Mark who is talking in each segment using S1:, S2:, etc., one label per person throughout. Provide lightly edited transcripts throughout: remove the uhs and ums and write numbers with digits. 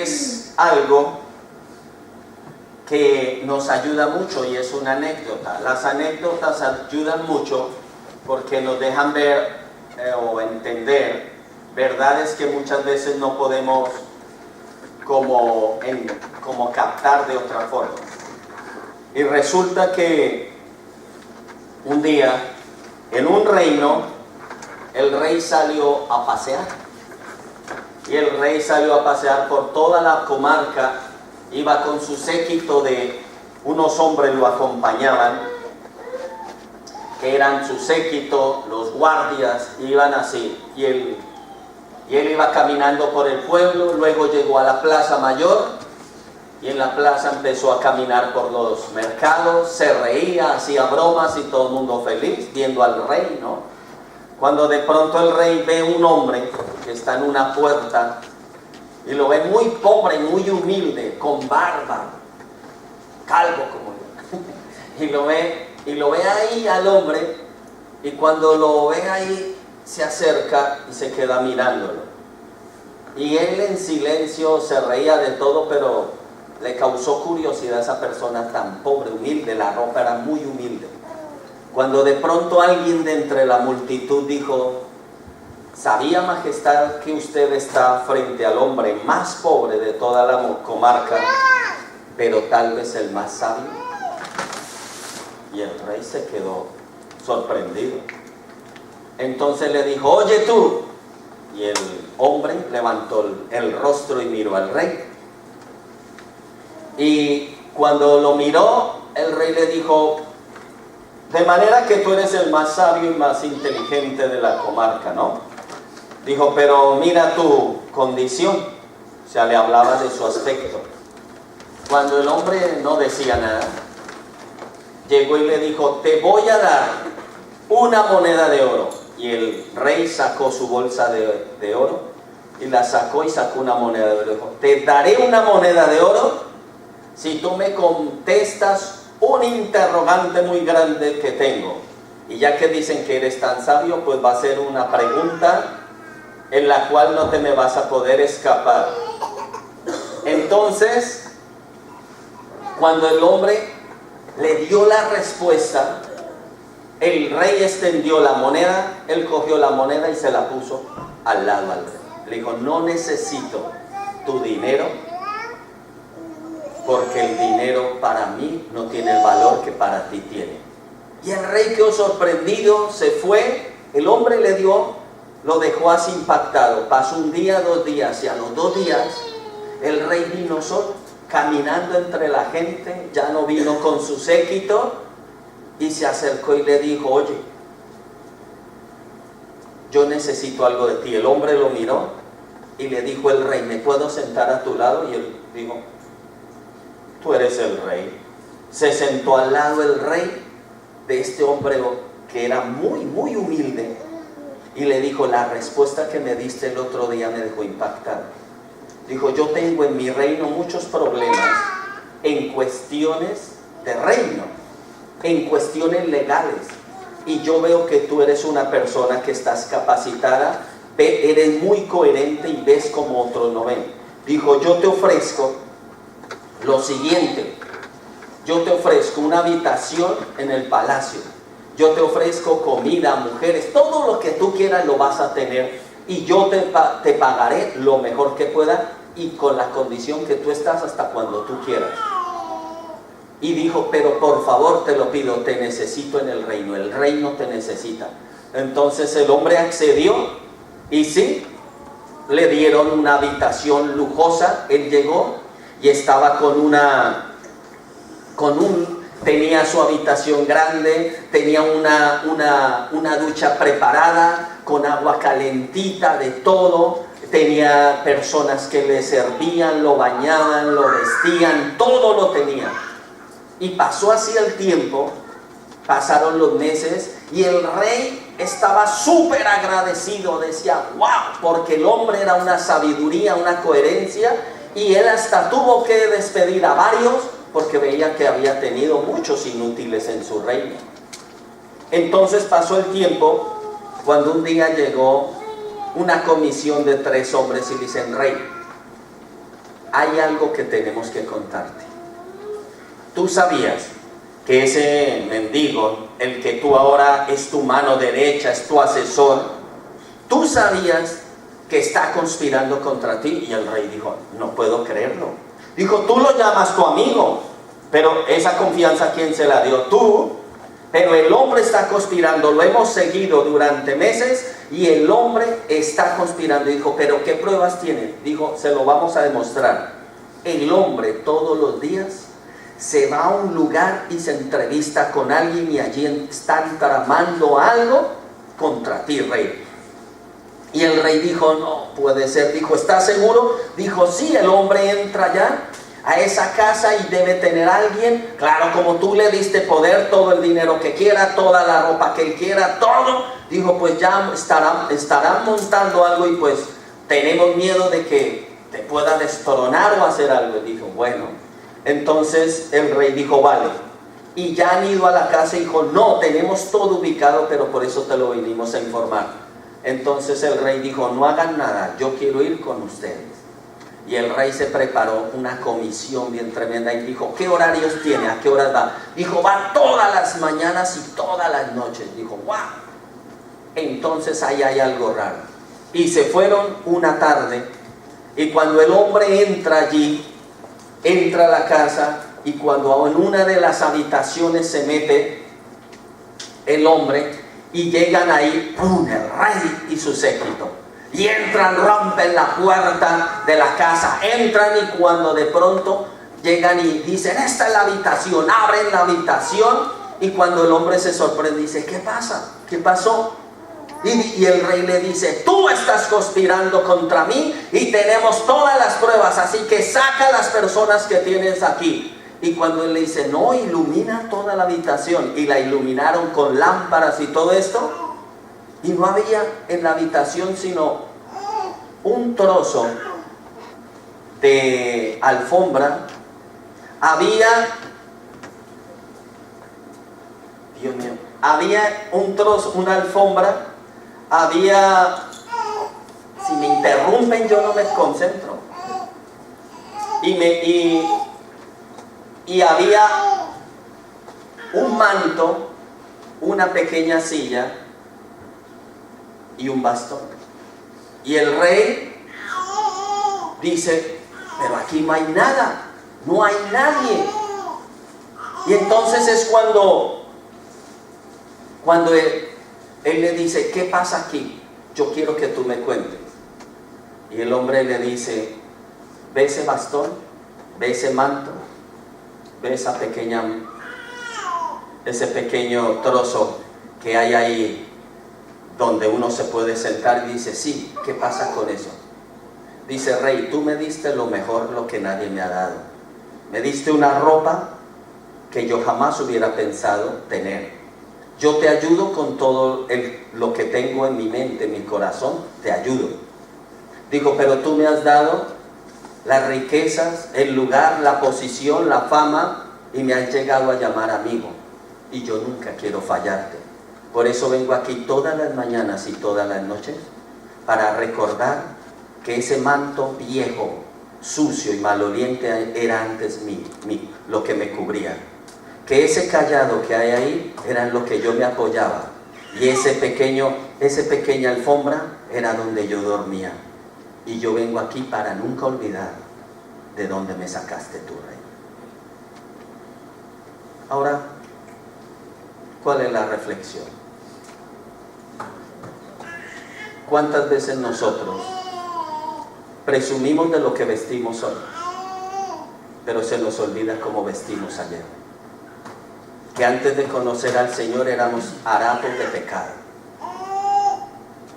S1: es algo que nos ayuda mucho y es una anécdota. Las anécdotas ayudan mucho porque nos dejan ver o entender verdades que muchas veces no podemos como captar de otra forma. Y resulta que un día en un reino el rey salió a pasear. Y el rey salió a pasear por toda la comarca, iba con su séquito de unos hombres lo acompañaban, que eran su séquito, los guardias, iban así, y él iba caminando por el pueblo, luego llegó a la plaza mayor, y en la plaza empezó a caminar por los mercados, se reía, hacía bromas y todo el mundo feliz, viendo al rey, ¿no? Cuando de pronto el rey ve un hombre que está en una puerta y lo ve muy pobre, muy humilde, con barba, calvo como yo, y lo ve ahí al hombre, y cuando lo ve ahí se acerca y se queda mirándolo. Y él en silencio se reía de todo, pero le causó curiosidad a esa persona tan pobre, humilde, la ropa era muy humilde. Cuando de pronto alguien de entre la multitud dijo: ¿sabía, majestad, que usted está frente al hombre más pobre de toda la comarca, pero tal vez el más sabio? Y el rey se quedó sorprendido. Entonces le dijo: oye tú. Y el hombre levantó el rostro y miró al rey. Y cuando lo miró, el rey le dijo: de manera que tú eres el más sabio y más inteligente de la comarca, ¿no? Dijo: pero mira tu condición. O sea, le hablaba de su aspecto. Cuando el hombre no decía nada, llegó y le dijo: te voy a dar una moneda de oro. Y el rey sacó su bolsa de oro y la sacó y sacó una moneda de oro. Dijo: te daré una moneda de oro si tú me contestas un interrogante muy grande que tengo. Y ya que dicen que eres tan sabio, pues va a ser una pregunta en la cual no te me vas a poder escapar. Entonces, cuando el hombre le dio la respuesta, el rey extendió la moneda, él cogió la moneda y se la puso al lado al rey. Le dijo: no necesito tu dinero, porque el dinero para mí no tiene el valor que para ti tiene. Y el rey quedó sorprendido, se fue, el hombre le dio, lo dejó así impactado. Pasó un día, 2 días, y a los 2 días el rey vino solo, caminando entre la gente, ya no vino con su séquito, y se acercó y le dijo: oye, yo necesito algo de ti. El hombre lo miró y le dijo el rey: ¿me puedo sentar a tu lado? Y él dijo: tú eres el rey. Se sentó al lado el rey de este hombre que era muy, muy humilde, y le dijo: la respuesta que me diste el otro día me dejó impactado. Dijo: yo tengo en mi reino muchos problemas en cuestiones de reino, en cuestiones legales, y yo veo que tú eres una persona que estás capacitada, eres muy coherente y ves como otros no ven. Dijo: yo te ofrezco lo siguiente, yo te ofrezco una habitación en el palacio, yo te ofrezco comida, mujeres, todo lo que tú quieras lo vas a tener, y yo te pagaré lo mejor que pueda, y con la condición que tú estás hasta cuando tú quieras. Y dijo: pero por favor te lo pido, te necesito en el reino te necesita. Entonces el hombre accedió, y sí, le dieron una habitación lujosa. Él llegó y estaba tenía su habitación grande, tenía una ducha preparada, con agua calentita, de todo, tenía personas que le servían, lo bañaban, lo vestían, todo lo tenía. Y pasó así el tiempo, pasaron los meses, y el rey estaba súper agradecido, decía: wow, porque el hombre era una sabiduría, una coherencia, y él hasta tuvo que despedir a varios, porque veía que había tenido muchos inútiles en su reino. Entonces pasó el tiempo, cuando un día llegó una comisión de 3 hombres y dicen: rey, hay algo que tenemos que contarte. Tú sabías que ese mendigo, el que tú ahora es tu mano derecha, es tu asesor, tú sabías que está conspirando contra ti. Y el rey dijo, no puedo creerlo. Dijo, tú lo llamas tu amigo, pero esa confianza, ¿quién se la dio? Tú. Pero el hombre está conspirando, lo hemos seguido durante meses y el hombre está conspirando. Dijo, pero ¿qué pruebas tiene? Dijo, se lo vamos a demostrar. El hombre todos los días se va a un lugar y se entrevista con alguien y allí están tramando algo contra ti, rey. Y el rey dijo, no puede ser. Dijo, ¿estás seguro? Dijo, sí. El hombre entra ya a esa casa y debe tener a alguien, claro, como tú le diste poder, todo el dinero que quiera, toda la ropa que él quiera, todo. Dijo, pues ya estarán montando algo y pues tenemos miedo de que te pueda destronar o hacer algo. Y dijo, bueno. Entonces el rey dijo, vale. Y ya han ido a la casa y dijo, no, tenemos todo ubicado, pero por eso te lo vinimos a informar. Entonces el rey dijo, no hagan nada, yo quiero ir con ustedes. Y el rey se preparó una comisión bien tremenda y dijo, ¿qué horarios tiene? ¿A qué horas va? Dijo, va todas las mañanas y todas las noches. Dijo, ¡guau! Entonces ahí hay algo raro. Y se fueron una tarde y cuando el hombre entra allí, entra a la casa y cuando en una de las habitaciones se mete el hombre y llegan ahí, ¡pum!, el rey y su séquito. Y entran, rompen la puerta de la casa, entran y cuando de pronto llegan y dicen, esta es la habitación, abren la habitación y cuando el hombre se sorprende dice, ¿qué pasa? ¿Qué pasó? Y el rey le dice, tú estás conspirando contra mí y tenemos todas las pruebas, así que saca a las personas que tienes aquí. Y cuando él le dice, no, ilumina toda la habitación, y la iluminaron con lámparas y todo esto, y no había en la habitación sino un trozo de alfombra, había, Dios mío, había un trozo, una alfombra, había, si me interrumpen yo no me concentro, y había un manto, una pequeña silla y un bastón. Y el rey dice, pero aquí no hay nada, no hay nadie. Y entonces es cuando él le dice, ¿qué pasa aquí? Yo quiero que tú me cuentes. Y el hombre le dice, ¿ve ese bastón? ¿Ve ese manto? ¿Ve ese pequeño trozo que hay ahí donde uno se puede sentar? Y dice, sí, ¿qué pasa con eso? Dice, rey, tú me diste lo mejor, lo que nadie me ha dado. Me diste una ropa que yo jamás hubiera pensado tener. Yo te ayudo con todo lo que tengo en mi mente, en mi corazón, te ayudo. Dijo, pero tú me has dado las riquezas, el lugar, la posición, la fama, y me has llegado a llamar amigo. Y yo nunca quiero fallarte. Por eso vengo aquí todas las mañanas y todas las noches para recordar que ese manto viejo, sucio y maloliente era antes lo que me cubría. Que ese cayado que hay ahí era en lo que yo me apoyaba. Y esa pequeña alfombra era donde yo dormía. Y yo vengo aquí para nunca olvidar de dónde me sacaste tú, rey. Ahora, ¿cuál es la reflexión? ¿Cuántas veces nosotros presumimos de lo que vestimos hoy, pero se nos olvida cómo vestimos ayer? Que antes de conocer al Señor éramos harapos de pecado.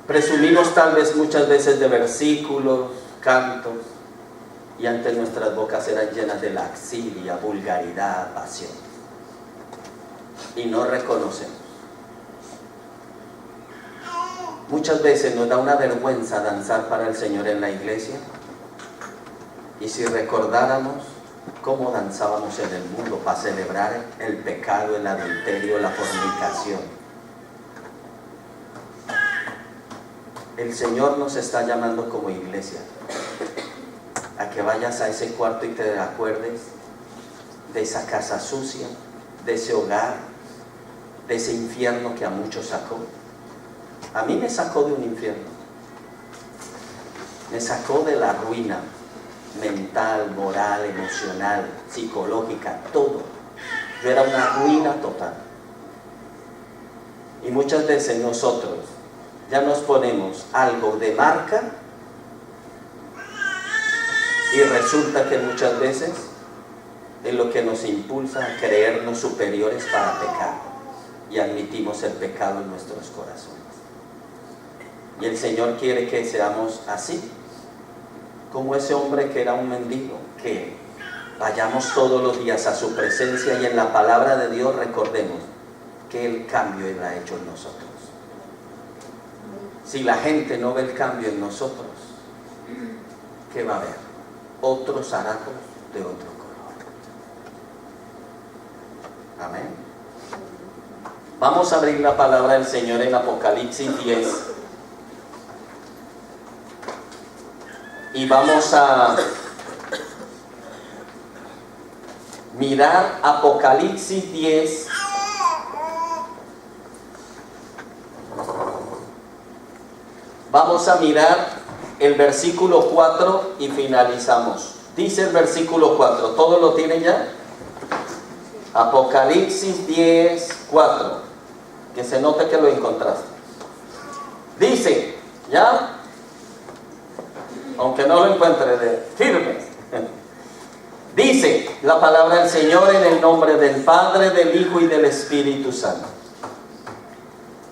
S1: Presumimos tal vez muchas veces de versículos, cantos, y antes nuestras bocas eran llenas de laxidia, vulgaridad, pasión. Y no reconocemos. Muchas veces nos da una vergüenza danzar para el Señor en la iglesia. Y si recordáramos cómo danzábamos en el mundo para celebrar el pecado, el adulterio, la fornicación. El Señor nos está llamando como iglesia a para que vayas a ese cuarto y te acuerdes de esa casa sucia, de ese hogar, de ese infierno que a muchos sacó. A mí me sacó de un infierno, me sacó de la ruina mental, moral, emocional, psicológica, todo. Yo era una ruina total. Y muchas veces nosotros ya nos ponemos algo de marca y resulta que muchas veces es lo que nos impulsa a creernos superiores para pecar, y admitimos el pecado en nuestros corazones. Y el Señor quiere que seamos así, como ese hombre que era un mendigo, que vayamos todos los días a su presencia y en la palabra de Dios recordemos que el cambio Él ha hecho en nosotros. Si la gente no ve el cambio en nosotros, ¿qué va a haber? Otros harapos de otro color. Amén. Vamos a abrir la palabra del Señor en Apocalipsis 10. Y vamos a mirar Apocalipsis 10. Vamos a mirar el versículo 4 y finalizamos. Dice el versículo 4, ¿todos lo tienen ya? Apocalipsis 10, 4. Que se note que lo encontraste. Dice, ¿ya? Aunque no lo encuentre, firme. Dice la palabra del Señor en el nombre del Padre, del Hijo y del Espíritu Santo.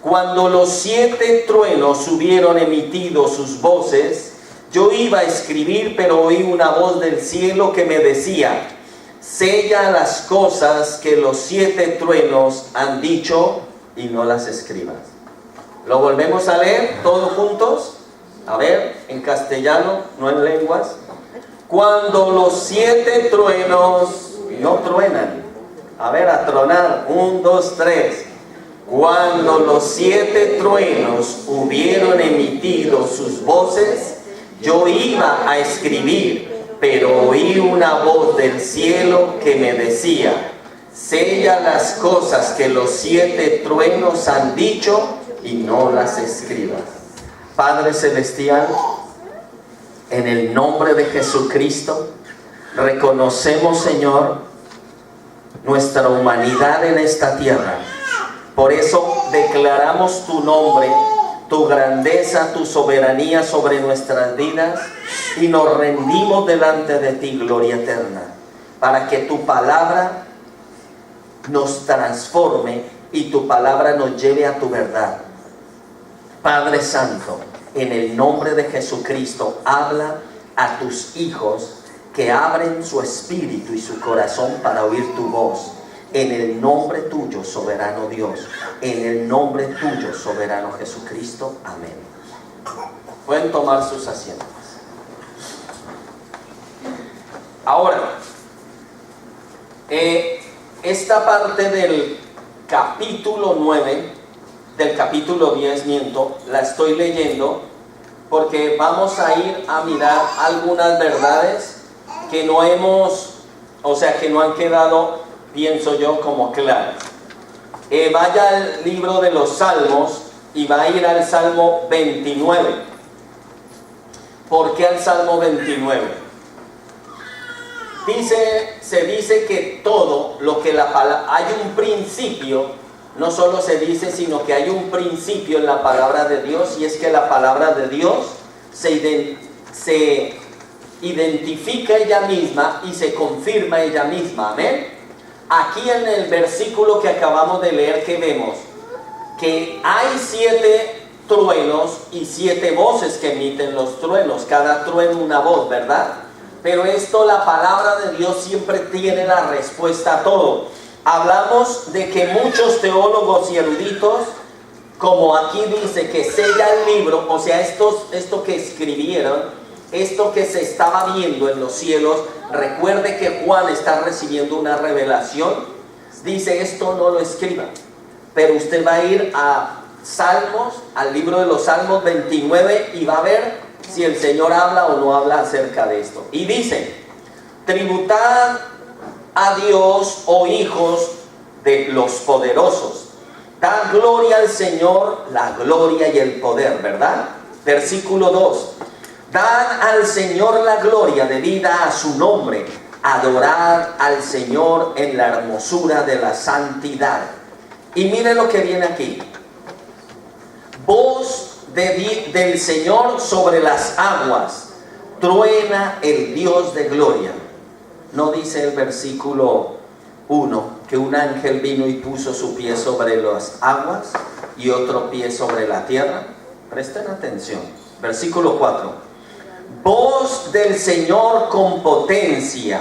S1: Cuando los 7 truenos hubieron emitido sus voces, yo iba a escribir, pero oí una voz del cielo que me decía: sella las cosas que los 7 truenos han dicho y no las escribas. ¿Lo volvemos a leer todos juntos? A ver, en castellano, no en lenguas. Cuando los 7 truenos no truenan. A ver, a tronar. 1, 2, 3. Cuando los 7 truenos hubieron emitido sus voces, yo iba a escribir, pero oí una voz del cielo que me decía: sella las cosas que los 7 truenos han dicho y no las escribas. Padre Celestial, en el nombre de Jesucristo, reconocemos, Señor, nuestra humanidad en esta tierra. Por eso declaramos tu nombre, tu grandeza, tu soberanía sobre nuestras vidas, y nos rendimos delante de ti, gloria eterna, para que tu palabra nos transforme y tu palabra nos lleve a tu verdad. Padre Santo, en el nombre de Jesucristo, habla a tus hijos que abren su espíritu y su corazón para oír tu voz. En el nombre tuyo, soberano Dios, en el nombre tuyo, soberano Jesucristo. Amén. Pueden tomar sus asientos. Ahora, esta parte del capítulo 9, del capítulo 10, la estoy leyendo porque vamos a ir a mirar algunas verdades que no que no han quedado, pienso yo, como claras. Vaya al libro de los Salmos y va a ir al Salmo 29. ¿Por qué al Salmo 29? Se dice que todo lo que la palabra, hay un principio, no solo se dice, sino que hay un principio en la palabra de Dios, y es que la palabra de Dios se identifica ella misma y se confirma ella misma. Amén. Aquí en el versículo que acabamos de leer, que vemos que hay 7 truenos y 7 voces que emiten los truenos, cada trueno una voz, ¿verdad? Pero esto, la palabra de Dios siempre tiene la respuesta a todo. Hablamos de que muchos teólogos y eruditos, como aquí dice, que sella el libro, o sea, esto que escribieron, esto que se estaba viendo en los cielos. Recuerde que Juan está recibiendo una revelación. Dice: esto no lo escriba. Pero usted va a ir a Salmos, al libro de los Salmos 29, y va a ver si el Señor habla o no habla acerca de esto. Y dice, tributad a Dios, oh hijos de los poderosos. Dad gloria al Señor, la gloria y el poder, ¿verdad? Versículo 2. Dad al Señor la gloria debida a su nombre. Adorad al Señor en la hermosura de la santidad. Y mire lo que viene aquí. Voz del Señor sobre las aguas. Truena el Dios de gloria. ¿No dice el versículo 1 que un ángel vino y puso su pie sobre las aguas y otro pie sobre la tierra? Presten atención. Versículo 4. Voz del Señor con potencia,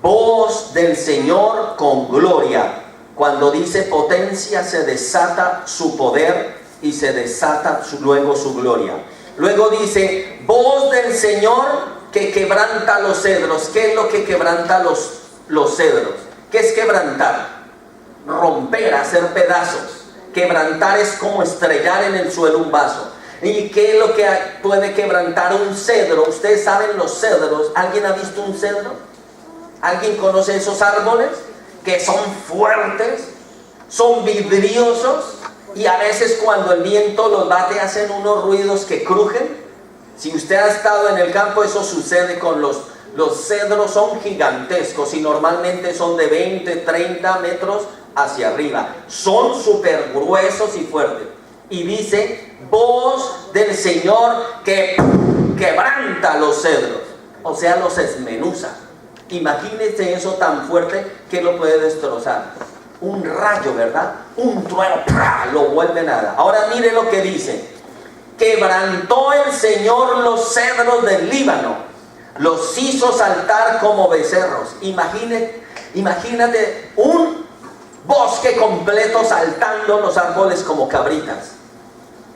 S1: voz del Señor con gloria. Cuando dice potencia, se desata su poder y se desata luego su gloria. Luego dice, voz del Señor que quebranta los cedros. ¿Qué es lo que quebranta los cedros? ¿Qué es quebrantar? Romper, hacer pedazos. Quebrantar es como estrellar en el suelo un vaso. ¿Y qué es lo que puede quebrantar un cedro? Ustedes saben los cedros. ¿Alguien ha visto un cedro? ¿Alguien conoce esos árboles? Que son fuertes, son vidriosos y a veces cuando el viento los bate hacen unos ruidos que crujen. Si usted ha estado en el campo, eso sucede con los cedros. Son gigantescos y normalmente son de 20, 30 metros hacia arriba. Son súper gruesos y fuertes. Y dice, voz del Señor que quebranta los cedros, o sea, los desmenuza. Imagínense eso tan fuerte que lo puede destrozar. Un rayo, ¿verdad? Un trueno, lo vuelve nada. Ahora mire lo que dice. Quebrantó el Señor los cedros del Líbano, los hizo saltar como becerros. Imagínate un bosque completo saltando los árboles como cabritas.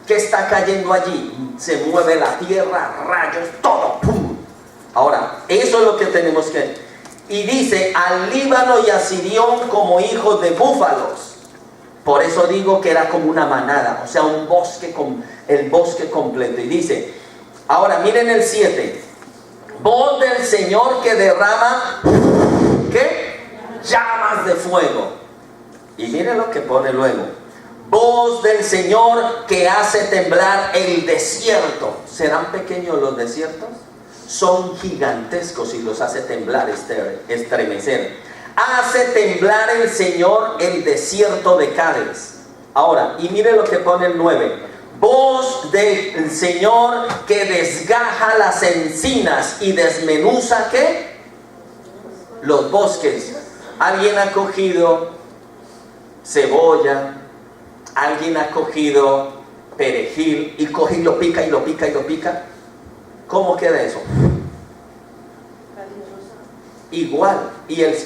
S1: ¿Qué está cayendo allí? Se mueve la tierra, rayos, todo. ¡Pum! Ahora, eso es lo que tenemos que... Y dice, al Líbano y a Sirión como hijos de búfalos. Por eso digo que era como una manada, o sea, un bosque, el bosque completo. Y dice, ahora miren el 7. Voz del Señor que derrama, ¿qué? Llamas de fuego. Y miren lo que pone luego. Voz del Señor que hace temblar el desierto. ¿Serán pequeños los desiertos? Son gigantescos y los hace temblar, estremecer. Hace temblar el Señor el desierto de Cádiz. Ahora, y mire lo que pone el 9. Voz del Señor que desgaja las encinas y desmenuza, ¿qué? Los bosques. ¿Alguien ha cogido cebolla? ¿Alguien ha cogido perejil y coge y lo pica y lo pica y lo pica? ¿Cómo queda eso? Igual.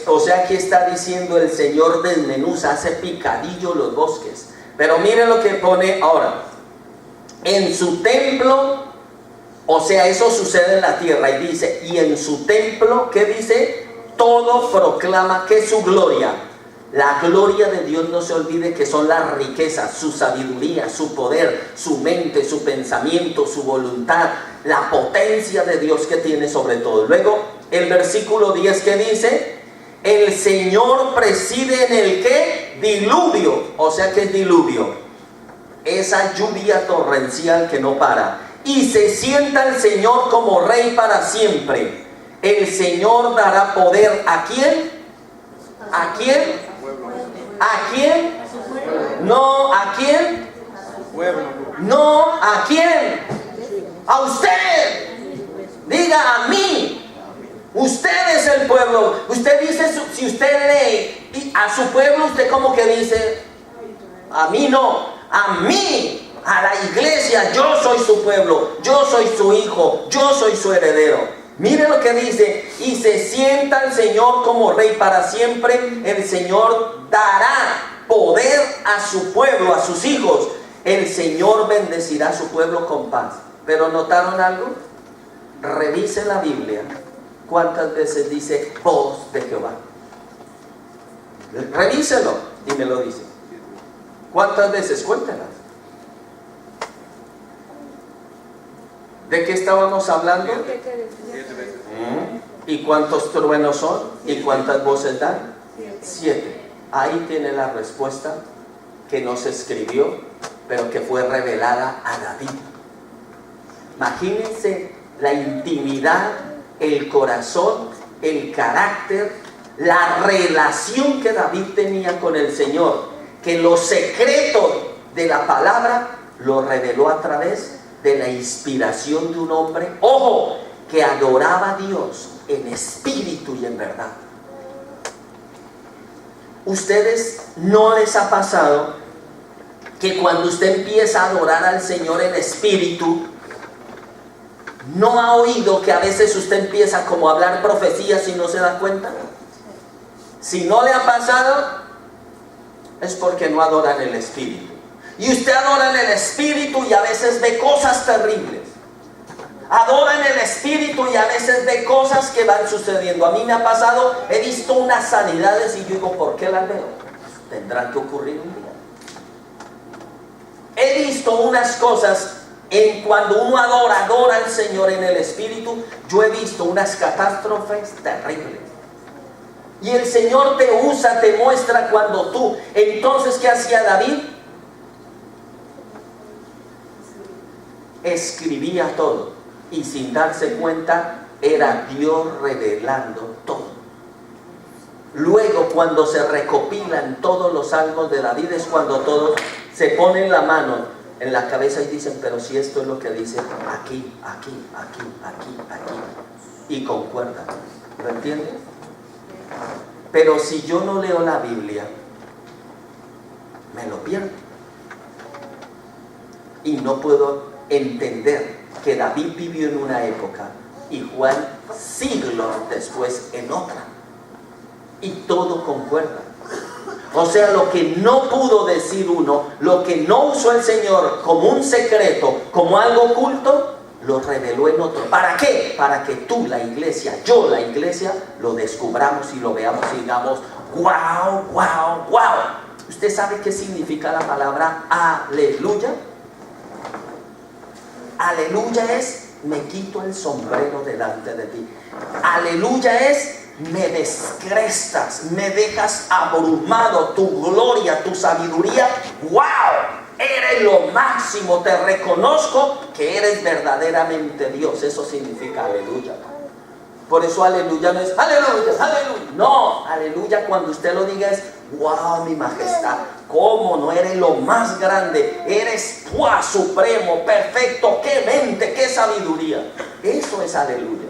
S1: O sea, aquí está diciendo el Señor desmenuza, hace picadillo los bosques. Pero miren lo que pone ahora. En su templo, o sea, eso sucede en la tierra. Y dice, y en su templo, ¿qué dice? Todo proclama que su gloria. La gloria de Dios, no se olvide que son las riquezas, su sabiduría, su poder, su mente, su pensamiento, su voluntad, la potencia de Dios que tiene sobre todo. Luego, el versículo 10 que dice, el Señor preside en el ¿qué? Diluvio. O sea, ¿qué es diluvio? Esa lluvia torrencial que no para. Y se sienta el Señor como Rey para siempre. El Señor dará poder ¿a quién? ¿A quién? ¿A quién? No, ¿a quién? No, ¿a quién? A usted. Diga a mí. Usted es el pueblo. Usted dice, si usted lee a su pueblo, usted como que dice, a mí no, a mí, a la iglesia, yo soy su pueblo, yo soy su hijo, yo soy su heredero. Mire lo que dice, y se sienta el Señor como Rey para siempre. El Señor dará poder a su pueblo, a sus hijos. El Señor bendecirá a su pueblo con paz. Pero ¿notaron algo? Revise la Biblia. ¿Cuántas veces dice voz de Jehová? Revíselo y me lo dice. ¿Cuántas veces? Cuéntelas. ¿De qué estábamos hablando?
S2: 7 veces.
S1: ¿Y cuántos truenos son? ¿Y cuántas voces dan? 7. Ahí tiene la respuesta que no se escribió, pero que fue revelada a David. Imagínense la intimidad, el corazón, el carácter, la relación que David tenía con el Señor, que los secretos de la palabra lo reveló a través de la inspiración de un hombre, ojo, que adoraba a Dios en espíritu y en verdad. ¿Ustedes no les ha pasado que cuando usted empieza a adorar al Señor en espíritu, no ha oído que a veces usted empieza como a hablar profecías y no se da cuenta? Si no le ha pasado, es porque no adora en el espíritu. Y usted adora en el espíritu y a veces ve cosas terribles. Adora en el espíritu y a veces ve cosas que van sucediendo. A mí me ha pasado, he visto unas sanidades y yo digo, ¿por qué las veo? Tendrán que ocurrir un día. He visto unas cosas cuando uno adora al Señor en el espíritu. Yo he visto unas catástrofes terribles. Y el Señor te usa, te muestra cuando tú. Entonces, ¿qué hacía David? Escribía todo. Y sin darse cuenta, era Dios revelando todo. Luego, cuando se recopilan todos los salmos de David, es cuando todos se ponen la mano en la cabeza y dicen, pero si esto es lo que dice aquí, aquí, aquí, aquí, aquí. Y concuerdan. ¿Lo entiendes? Pero si yo no leo la Biblia, me lo pierdo. Y no puedo entender que David vivió en una época y Juan siglos después en otra. Y todo concuerda. O sea, lo que no pudo decir uno, lo que no usó el Señor como un secreto, como algo oculto, lo reveló en otro. ¿Para qué? Para que tú, la iglesia, yo, la iglesia, lo descubramos y lo veamos y digamos, wow, wow, wow. ¿Usted sabe qué significa la palabra aleluya? Aleluya es, me quito el sombrero delante de ti. Aleluya es, me descrestas, me dejas abrumado, tu gloria, tu sabiduría. ¡Wow! Eres lo máximo, te reconozco que eres verdaderamente Dios. Eso significa aleluya. Por eso aleluya no es aleluya, aleluya. No, aleluya cuando usted lo diga es wow, mi majestad. ¿Cómo no eres lo más grande? Eres ¡buah! Supremo, perfecto, qué mente, qué sabiduría. Eso es aleluya.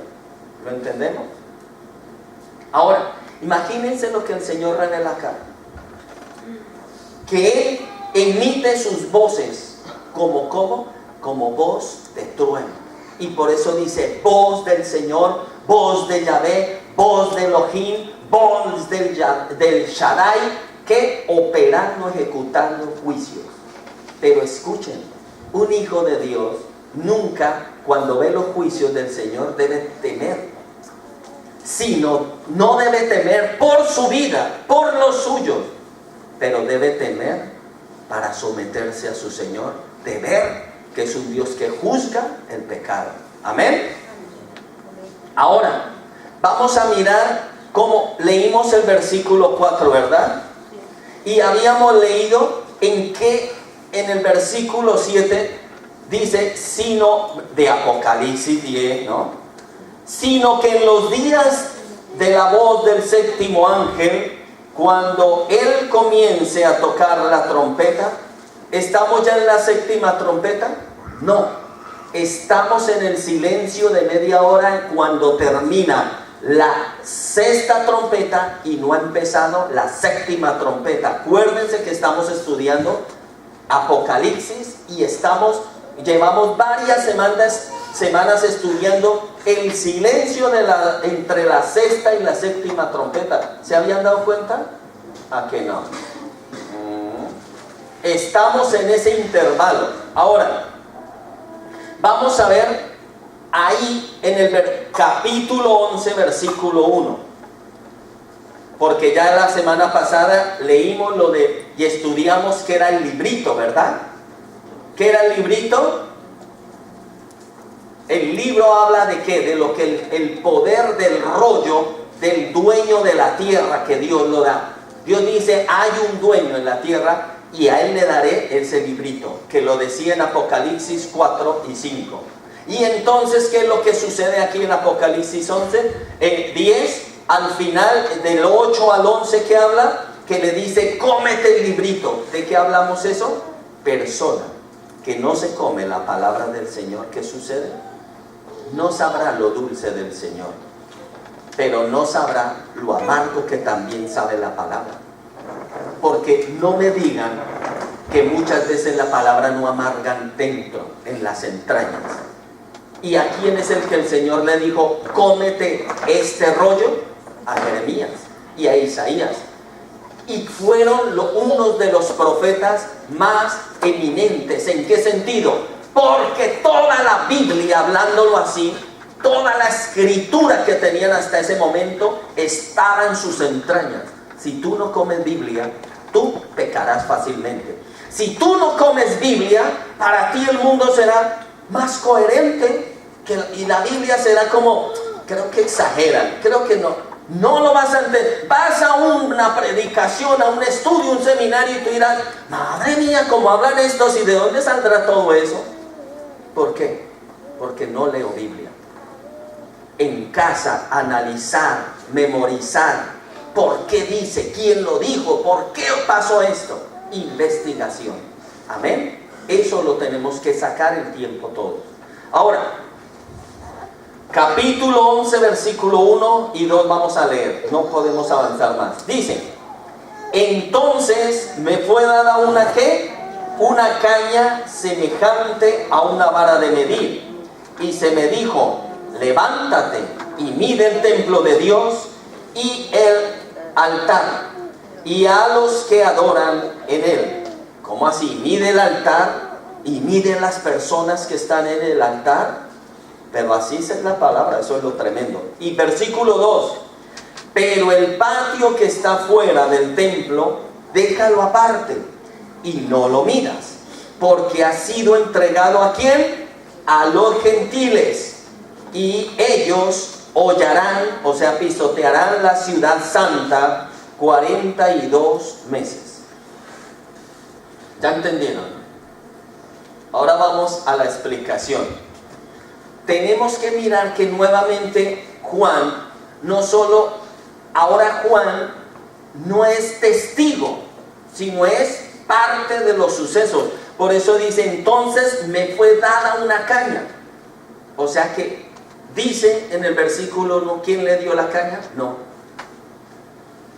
S1: ¿Lo entendemos? Ahora, imagínense lo que el Señor revela acá. Que Él emite sus voces como voz de trueno. Y por eso dice voz del Señor, voz de Yahvé, voz de Elohim, voz del Shaddai, que operando, ejecutando juicios. Pero escuchen, un hijo de Dios nunca cuando ve los juicios del Señor debe temer, sino no debe temer por su vida, por los suyos, pero debe temer para someterse a su Señor, de ver que es un Dios que juzga el pecado. Amén. Ahora, vamos a mirar cómo leímos el versículo 4, ¿verdad? Y habíamos leído en el versículo 7 dice, sino de Apocalipsis 10, ¿no? Sino que en los días de la voz del séptimo ángel, cuando él comience a tocar la trompeta, ¿estamos ya en la séptima trompeta? No, estamos en el silencio de media hora cuando termina la sexta trompeta y no ha empezado la séptima trompeta. Acuérdense que estamos estudiando Apocalipsis y llevamos varias semanas estudiando el silencio entre la sexta y la séptima trompeta. ¿Se habían dado cuenta? ¿A que no? Estamos en ese intervalo. Ahora, vamos a ver ahí en el capítulo 11, versículo 1. Porque ya la semana pasada leímos y estudiamos que era el librito, ¿verdad? ¿Qué era el librito? El libro habla de qué, de lo que el poder del rollo del dueño de la tierra que Dios lo da. Dios dice, hay un dueño en la tierra y a él le daré ese librito, que lo decía en Apocalipsis 4 y 5. Y entonces, ¿qué es lo que sucede aquí en Apocalipsis 10? Al final, del 8 al 11 que habla, que le dice, cómete el librito. ¿De qué hablamos eso? Persona que no se come la palabra del Señor, ¿qué sucede? No sabrá lo dulce del Señor, pero no sabrá lo amargo que también sabe la palabra. Porque no me digan que muchas veces la palabra no amargan dentro, en las entrañas. ¿Y a quién es el que el Señor le dijo, cómete este rollo? A Jeremías y a Isaías. Y fueron unos de los profetas más eminentes. ¿En qué sentido? Porque toda la Biblia, hablándolo así, toda la escritura que tenían hasta ese momento estaba en sus entrañas. Si tú no comes Biblia, tú pecarás fácilmente. Si tú no comes Biblia, para ti el mundo será más coherente y la Biblia será como, creo que exageran, creo que no lo vas a entender. Vas a una predicación, a un estudio, un seminario y tú dirás, madre mía, ¿cómo hablan estos y de dónde saldrá todo eso? ¿Por qué? Porque no leo Biblia. En casa, analizar, memorizar, ¿por qué dice? ¿Quién lo dijo? ¿Por qué pasó esto? Investigación. Amén. Eso lo tenemos que sacar el tiempo todos. Ahora, capítulo 11, versículo 1 y 2 vamos a leer. No podemos avanzar más. Dice, entonces me fue dada una ¿qué? Una caña semejante a una vara de medir. Y se me dijo, levántate y mide el templo de Dios y el altar y a los que adoran en él. ¿Cómo así? Mide el altar y mide las personas que están en el altar. Pero así es la palabra, eso es lo tremendo. Y versículo 2, pero el patio que está fuera del templo, déjalo aparte y no lo midas, porque ha sido entregado ¿a quién? A los gentiles, y ellos hollarán, o sea, pisotearán la ciudad santa 42 meses. ¿Ya entendieron? Ahora vamos a la explicación. Tenemos que mirar que nuevamente Juan, no solo, ahora Juan no es testigo, sino es parte de los sucesos. Por eso dice, entonces me fue dada una caña. O sea que dice en el versículo 1, ¿quién le dio la caña? No.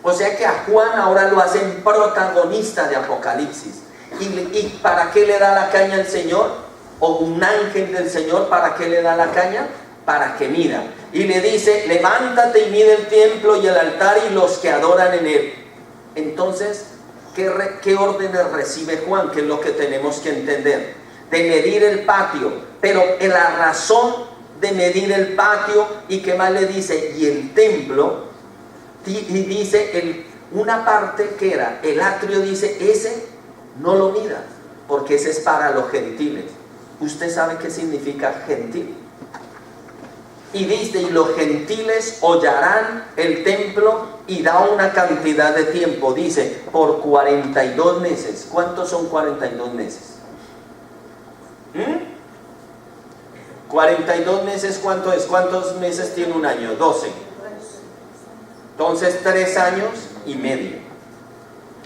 S1: O sea que a Juan ahora lo hacen protagonista de Apocalipsis. ¿Y para qué le da la caña el Señor? O un ángel del Señor, ¿para qué le da la caña? Para que mida. Y le dice, levántate y mide el templo y el altar y los que adoran en él. Entonces, ¿qué órdenes recibe Juan? Que es lo que tenemos que entender. De medir el patio. Pero en la razón de medir el patio, ¿y qué más le dice? Y el templo, y dice, una parte que era el atrio, dice, ese no lo midas, porque ese es para los gentiles. ¿Usted sabe qué significa gentil? Y dice, y los gentiles hollarán el templo, y da una cantidad de tiempo, dice, por 42 meses. ¿Cuántos son 42 meses? 42 meses, ¿cuánto es? ¿Cuántos meses tiene un año? 12. Entonces, 3 años y medio.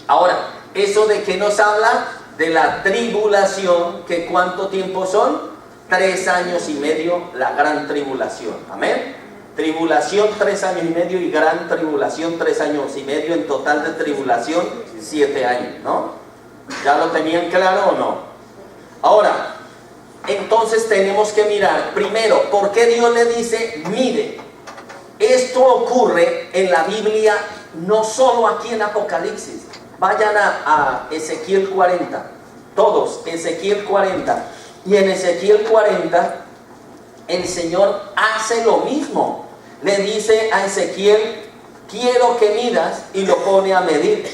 S1: Ahora, ¿eso de qué nos habla? De la tribulación, que ¿cuánto tiempo son? 3 años y medio, la gran tribulación. Amén. Tribulación 3 años y medio y gran tribulación 3 años y medio, en total de tribulación 7 años, ¿no? ¿Ya lo tenían claro o no? Ahora, entonces tenemos que mirar, primero, ¿por qué Dios le dice mide? Esto ocurre en la Biblia, no solo aquí en Apocalipsis. Vayan a Ezequiel 40, todos, Ezequiel 40. Y en Ezequiel 40, el Señor hace lo mismo. Le dice a Ezequiel, quiero que midas, y lo pone a medir.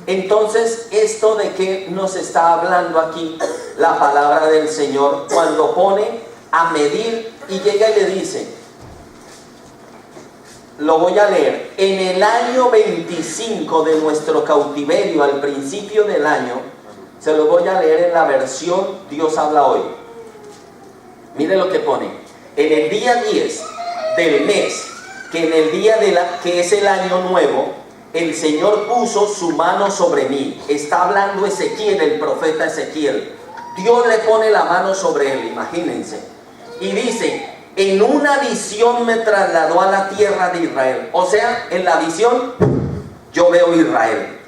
S1: Entonces, ¿esto de qué nos está hablando aquí la palabra del Señor? Cuando pone a medir y llega y le dice, lo voy a leer, en el año 25 de nuestro cautiverio, al principio del año, se lo voy a leer en la versión Dios habla hoy. Mire lo que pone, en el día 10 del mes, que en el día que es el año nuevo, el Señor puso su mano sobre mí. Está hablando Ezequiel, el profeta Ezequiel. Dios le pone la mano sobre él, imagínense. Y dice, en una visión me trasladó a la tierra de Israel. O sea, en la visión yo veo Israel.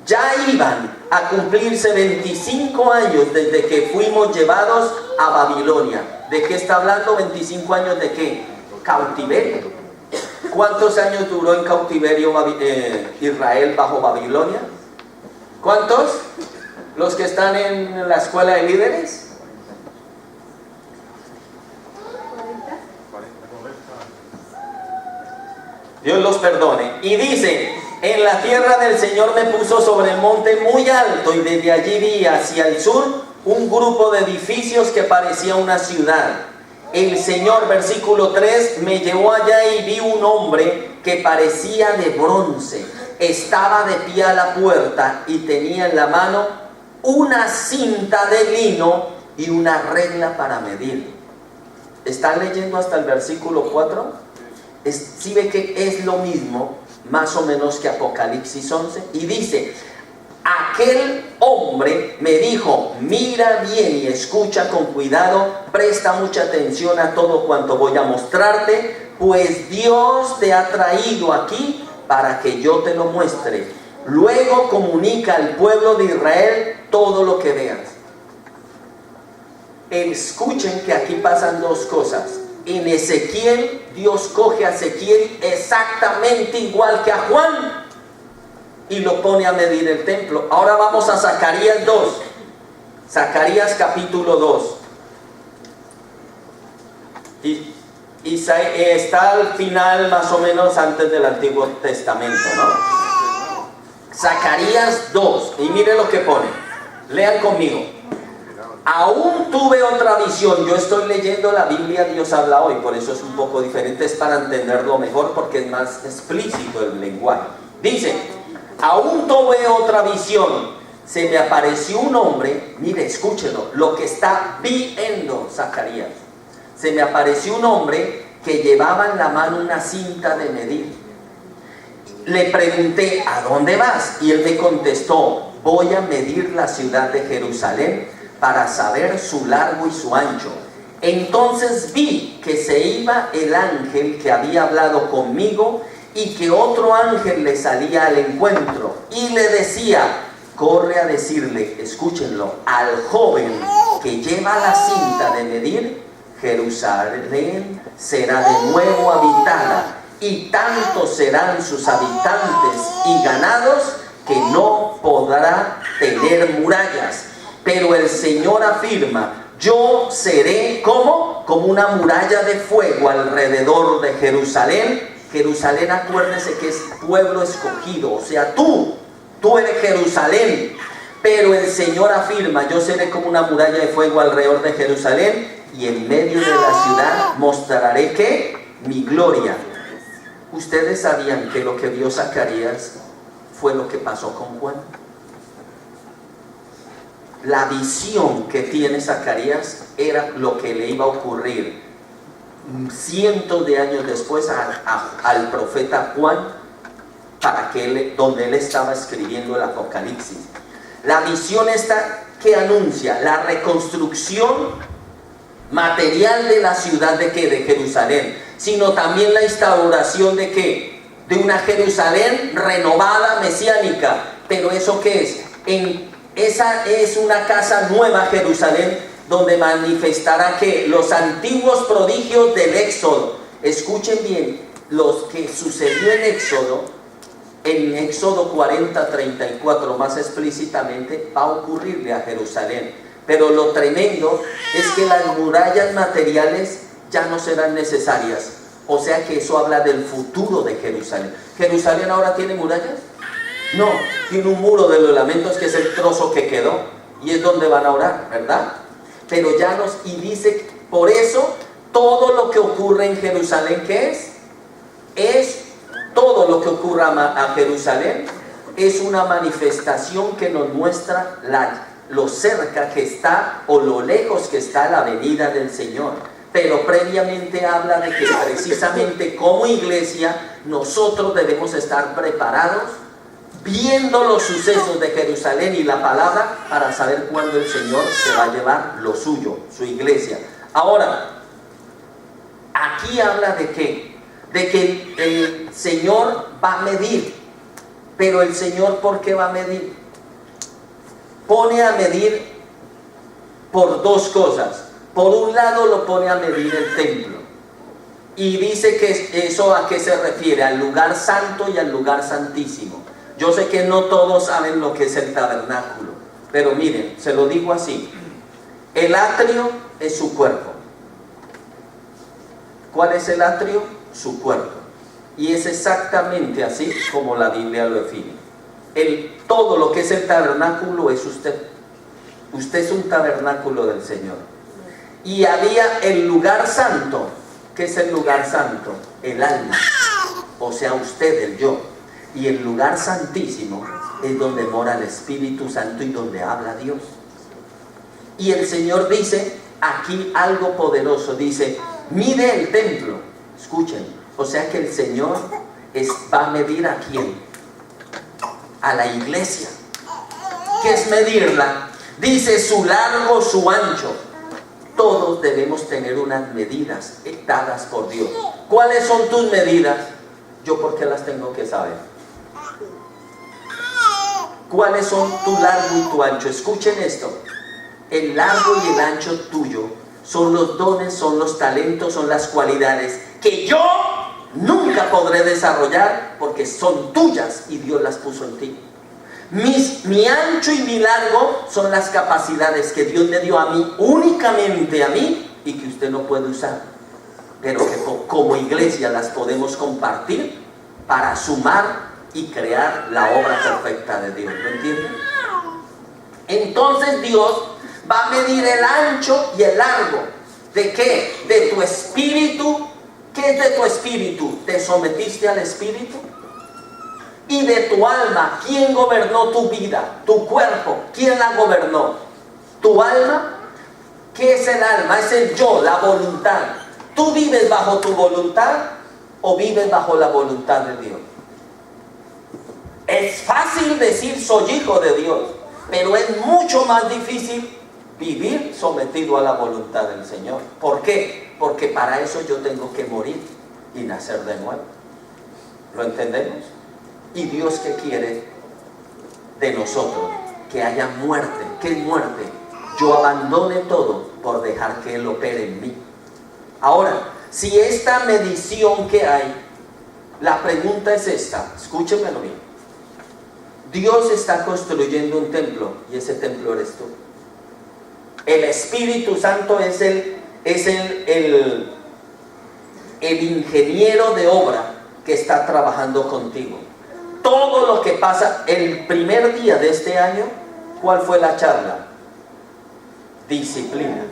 S1: Ya iban a cumplirse 25 años desde que fuimos llevados a Babilonia. ¿De qué está hablando? 25 años de qué? Cautiverio. ¿Cuántos años duró en cautiverio Israel bajo Babilonia? ¿Cuántos? ¿Los que están en la escuela de líderes? 40. Dios los perdone. Y dice, en la tierra del Señor me puso sobre el monte muy alto, y desde allí vi hacia el sur un grupo de edificios que parecía una ciudad. El Señor, versículo 3, me llevó allá y vi un hombre que parecía de bronce. Estaba de pie a la puerta y tenía en la mano una cinta de lino y una regla para medir. ¿Están leyendo hasta el versículo 4? ¿Sí ve que es lo mismo, más o menos, que Apocalipsis 11? Y dice, aquel hombre me dijo, mira bien y escucha con cuidado, presta mucha atención a todo cuanto voy a mostrarte, pues Dios te ha traído aquí para que yo te lo muestre. Luego comunica al pueblo de Israel todo lo que veas. Escuchen que aquí pasan dos cosas. En Ezequiel, Dios coge a Ezequiel exactamente igual que a Juan y lo pone a medir el templo. Ahora vamos a Zacarías 2. Zacarías capítulo 2. Y está al final, más o menos antes del Antiguo Testamento, ¿no? Zacarías 2. Y mire lo que pone. Lean conmigo. Aún tuve otra visión. Yo estoy leyendo la Biblia Dios habla hoy, por eso es un poco diferente, es para entenderlo mejor porque es más explícito el lenguaje. Dice, aún tuve otra visión, se me apareció un hombre, mire, escúchelo, lo que está viendo Zacarías. Se me apareció un hombre que llevaba en la mano una cinta de medir. Le pregunté, ¿a dónde vas? Y él me contestó, voy a medir la ciudad de Jerusalén para saber su largo y su ancho. Entonces vi que se iba el ángel que había hablado conmigo y que otro ángel le salía al encuentro y le decía, corre a decirle, escúchenlo, al joven que lleva la cinta de medir, Jerusalén será de nuevo habitada y tantos serán sus habitantes y ganados que no podrá tener murallas. Pero el Señor afirma, yo seré como una muralla de fuego alrededor de Jerusalén. Jerusalén, acuérdense que es pueblo escogido, o sea, tú eres Jerusalén. Pero el Señor afirma, yo seré como una muralla de fuego alrededor de Jerusalén y en medio de la ciudad mostraré que mi gloria. Ustedes sabían que lo que vio Zacarías fue lo que pasó con Juan. La visión que tiene Zacarías era lo que le iba a ocurrir cientos de años después al profeta Juan, donde él estaba escribiendo el Apocalipsis. La visión esta que anuncia la reconstrucción material de la ciudad de Jerusalén, sino también la instauración de ¿qué? De una Jerusalén renovada, mesiánica. Pero ¿eso qué es? Esa es una casa nueva, Jerusalén, donde manifestará que los antiguos prodigios del Éxodo. Escuchen bien, los que sucedió en Éxodo 40:34 más explícitamente, va a ocurrirle a Jerusalén. Pero lo tremendo es que las murallas materiales ya no serán necesarias. O sea que eso habla del futuro de Jerusalén. ¿Jerusalén ahora tiene murallas? No, tiene un muro de los lamentos que es el trozo que quedó y es donde van a orar, ¿verdad? Pero y dice, por eso todo lo que ocurre en Jerusalén, ¿qué es? Es todo lo que ocurra a Jerusalén, es una manifestación que nos muestra lo cerca que está o lo lejos que está la venida del Señor. Pero previamente habla de que precisamente como iglesia nosotros debemos estar preparados, viendo los sucesos de Jerusalén y la palabra, para saber cuándo el Señor se va a llevar lo suyo, su iglesia. Ahora, aquí habla de qué? De que el Señor va a medir. Pero el Señor, ¿por qué va a medir? Pone a medir por dos cosas. Por un lado lo pone a medir el templo. Y dice que eso ¿a qué se refiere? Al lugar santo y al lugar santísimo. Yo sé que no todos saben lo que es el tabernáculo, pero miren, se lo digo así. El atrio es su cuerpo. ¿Cuál es el atrio? Su cuerpo. Y es exactamente así como la Biblia lo define. Todo lo que es el tabernáculo es usted. Usted es un tabernáculo del Señor. Y había el lugar santo. ¿Qué es el lugar santo? El alma. O sea, usted, el yo. Y el lugar santísimo es donde mora el Espíritu Santo y donde habla Dios. Y el Señor dice aquí algo poderoso. Dice, mide el templo. Escuchen. O sea que el Señor va a medir ¿a quién? A la iglesia. ¿Qué es medirla? Dice su largo, su ancho. Todos debemos tener unas medidas dadas por Dios. ¿Cuáles son tus medidas? Yo, ¿por qué las tengo que saber? ¿Cuáles son tu largo y tu ancho? Escuchen esto. El largo y el ancho tuyo son los dones, son los talentos, son las cualidades que yo nunca podré desarrollar porque son tuyas y Dios las puso en ti. Mi ancho y mi largo son las capacidades que Dios me dio a mí, únicamente a mí, y que usted no puede usar, pero que como iglesia las podemos compartir para sumar y crear la obra perfecta de Dios. ¿Lo entienden? Entonces Dios va a medir el ancho y el largo. ¿De qué? De tu espíritu. ¿Qué es de tu espíritu? ¿Te sometiste al espíritu? Y de tu alma, ¿quién gobernó tu vida? Tu cuerpo, ¿quién la gobernó? ¿Tu alma? ¿Qué es el alma? Es el yo, la voluntad. ¿Tú vives bajo tu voluntad o vives bajo la voluntad de Dios? Es fácil decir soy hijo de Dios, pero es mucho más difícil vivir sometido a la voluntad del Señor. ¿Por qué? Porque para eso yo tengo que morir y nacer de nuevo. ¿Lo entendemos? ¿Y Dios qué quiere de nosotros? Que haya muerte. ¿Qué es muerte? Yo abandone todo por dejar que Él opere en mí. Ahora, si esta medición que hay, la pregunta es esta, escúchenmelo bien. Dios está construyendo un templo y ese templo eres tú. El Espíritu Santo es el ingeniero de obra que está trabajando contigo. Todo lo que pasa el primer día de este año, ¿cuál fue la charla? Disciplina.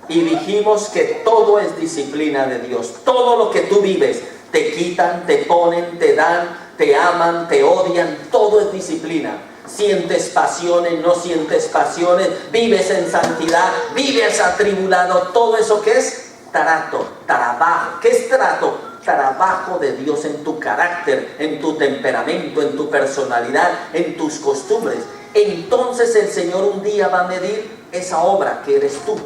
S1: Y dijimos que todo es disciplina de Dios. Todo lo que tú vives, te quitan, te ponen, te dan, te aman, te odian, todo es disciplina. Sientes pasiones, no sientes pasiones, vives en santidad, vives atribulado, todo eso que es trato, trabajo. ¿Qué es trato? Trabajo de Dios en tu carácter, en tu temperamento, en tu personalidad, en tus costumbres. Entonces el Señor un día va a medir esa obra que eres tú.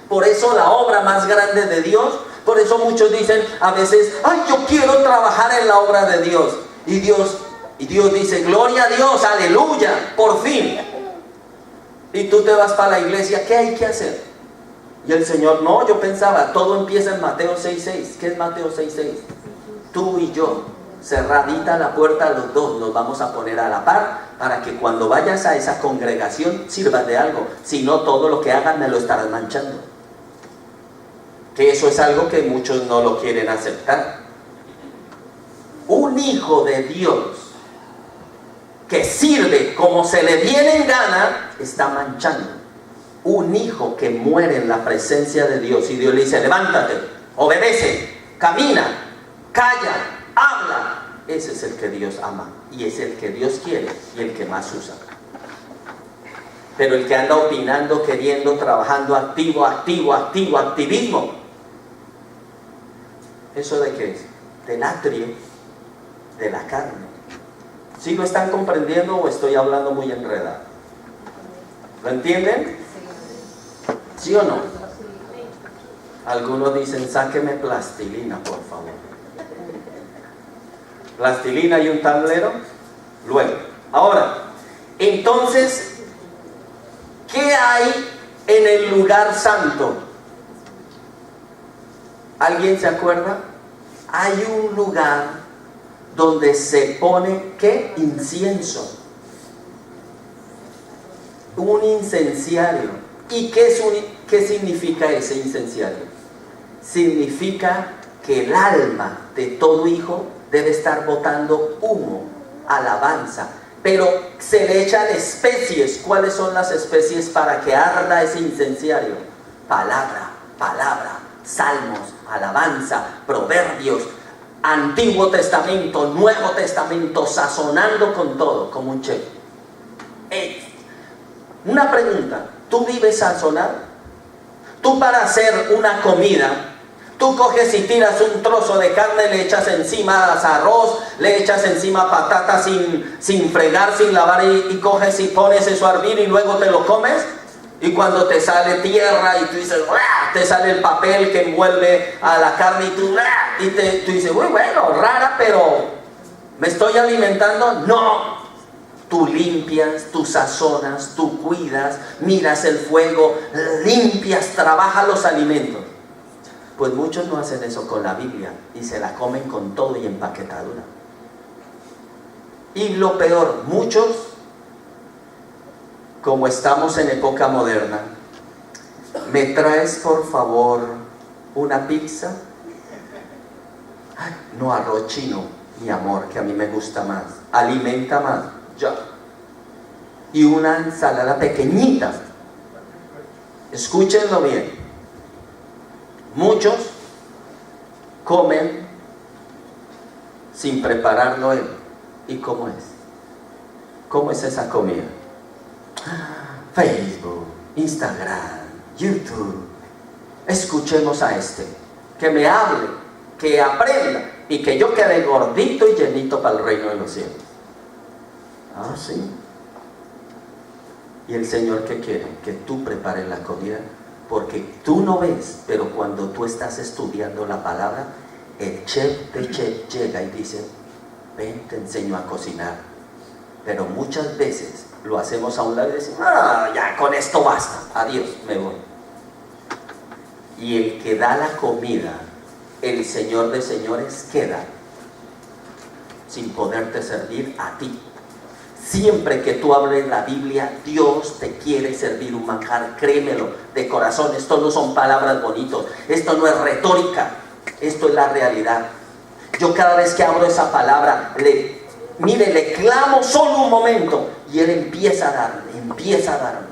S1: Por eso la obra más grande de Dios, por eso muchos dicen a veces, ay, yo quiero trabajar en la obra de Dios. Y Dios dice, gloria a Dios, aleluya, por fin. Y tú te vas para la iglesia, ¿qué hay que hacer? Y el Señor, no, yo pensaba, todo empieza en Mateo 6:6. ¿Qué es Mateo 6:6? Tú y yo, cerradita la puerta, los dos nos vamos a poner a la par, para que cuando vayas a esa congregación sirvas de algo. Si no, todo lo que hagan me lo estarás manchando. Que eso es algo que muchos no lo quieren aceptar. Un hijo de Dios que sirve como se le viene en gana, está manchando. Un hijo que muere en la presencia de Dios y Dios le dice, levántate, obedece, camina, calla, habla. Ese es el que Dios ama y es el que Dios quiere y el que más usa. Pero el que anda opinando, queriendo, trabajando, activismo. ¿Eso de qué es? Del atrio, de la carne. ¿Sí lo están comprendiendo o estoy hablando muy enredado? ¿Lo entienden? ¿Sí o no? Algunos dicen, sáqueme plastilina, por favor. Plastilina y un tablero. Luego. Ahora, entonces, ¿qué hay en el lugar santo? ¿Alguien se acuerda? Hay un lugar donde se pone, ¿qué? Incienso. Un incenciario. ¿Y qué significa ese incenciario? Significa que el alma de todo hijo debe estar botando humo, alabanza. Pero se le echan especies. ¿Cuáles son las especies para que arda ese incenciario? Palabra, salmos, alabanza, proverbios, Antiguo Testamento, Nuevo Testamento, sazonando con todo, como un chef. Una pregunta, ¿tú vives sazonar? Tú para hacer una comida, tú coges y tiras un trozo de carne, le echas encima arroz, le echas encima patata sin fregar, sin lavar y coges y pones eso a hervir y luego te lo comes. Y cuando te sale tierra y tú dices, ¡ah!, te sale el papel que envuelve a la carne y tú, ¡ah!, y tú dices, uy, bueno, rara, pero ¿me estoy alimentando? No. Tú limpias, tú sazonas, tú cuidas, miras el fuego, limpias, trabajas los alimentos. Pues muchos no hacen eso con la Biblia y se la comen con todo y empaquetadura. Y lo peor, muchos, como estamos en época moderna, ¿me traes por favor una pizza? Ay, no, arroz chino, mi amor, que a mí me gusta más, alimenta más, ya. Y una ensalada pequeñita. Escúchenlo bien. Muchos comen sin prepararlo él. ¿Y cómo es? ¿Cómo es esa comida? Facebook, Instagram, YouTube. Escuchemos a este, que me hable, que aprenda y que yo quede gordito y llenito para el reino de los cielos. Ah, sí. ¿Y el Señor qué quiere? Que tú prepares la comida, porque tú no ves, pero cuando tú estás estudiando la palabra, el chef de chef llega y dice, ven, te enseño a cocinar. Pero muchas veces lo hacemos a un lado y decimos, ah, ya con esto basta, adiós, me voy. Y el que da la comida, el Señor de señores, queda sin poderte servir a ti. Siempre que tú hables la Biblia, Dios te quiere servir un manjar, créemelo, de corazón. Esto no son palabras bonitas, esto no es retórica, esto es la realidad. Yo cada vez que abro esa palabra, le clamo solo un momento y Él empieza a darme.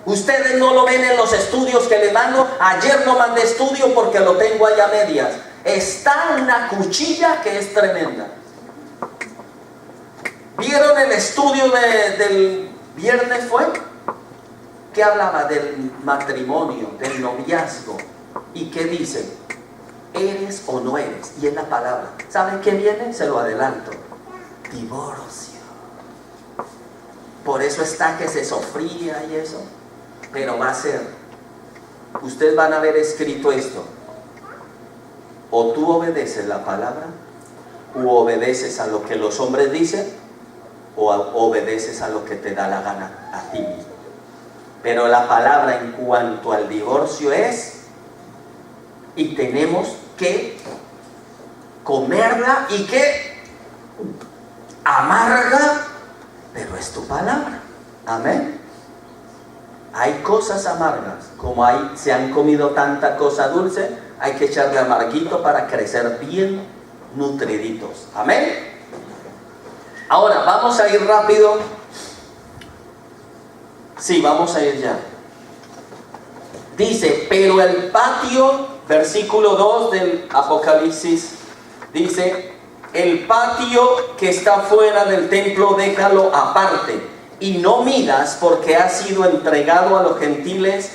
S1: Ustedes no lo ven en los estudios que les mando. Ayer no mandé estudio porque lo tengo allá a medias. Está una cuchilla que es tremenda. ¿Vieron el estudio del viernes fue? Que hablaba del matrimonio, del noviazgo. ¿Y qué dice? ¿Eres o no eres? Y es la palabra. ¿Saben qué viene? Se lo adelanto. Divorcio. Por eso está que se sofría y eso. Pero va a ser. Ustedes van a ver escrito esto. O tú obedeces la palabra, o obedeces a lo que los hombres dicen, o obedeces a lo que te da la gana a ti mismo. Pero la palabra en cuanto al divorcio es, y tenemos que comerla y que amarga, pero es tu palabra. Amén. Hay cosas amargas, como se han comido tanta cosa dulce, hay que echarle amarguito para crecer bien nutriditos. Amén. Ahora, vamos a ir rápido. Sí, vamos a ir ya. Dice, pero el patio, versículo 2 del Apocalipsis dice: el patio que está fuera del templo déjalo aparte, y no midas, porque ha sido entregado a los gentiles,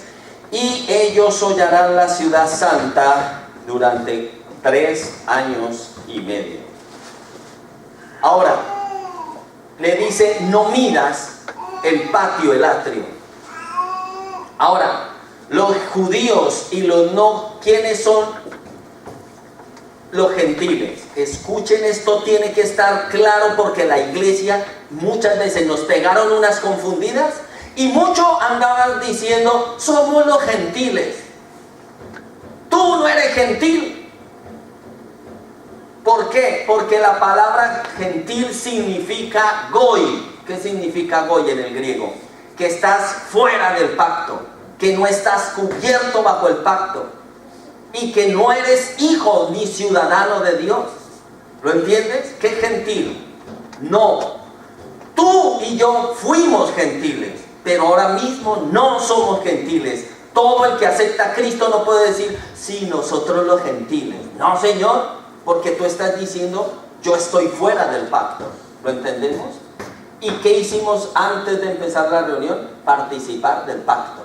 S1: y ellos hollarán la ciudad santa durante 3 años y medio. Ahora, le dice: no midas el patio, el atrio. Ahora, los judíos y los no, ¿quiénes son? Los gentiles. Escuchen, esto tiene que estar claro, porque la iglesia muchas veces nos pegaron unas confundidas y muchos andaban diciendo: somos los gentiles. Tú no eres gentil. ¿Por qué? Porque la palabra gentil significa goy. ¿Qué significa goy en el griego? Que estás fuera del pacto, que no estás cubierto bajo el pacto, y que no eres hijo ni ciudadano de Dios. ¿Lo entiendes? ¿Qué gentil? No. Tú y yo fuimos gentiles, pero ahora mismo no somos gentiles. Todo el que acepta a Cristo no puede decir: sí, nosotros los gentiles. No, Señor, porque tú estás diciendo: yo estoy fuera del pacto. ¿Lo entendemos? ¿Y qué hicimos antes de empezar la reunión? Participar del pacto.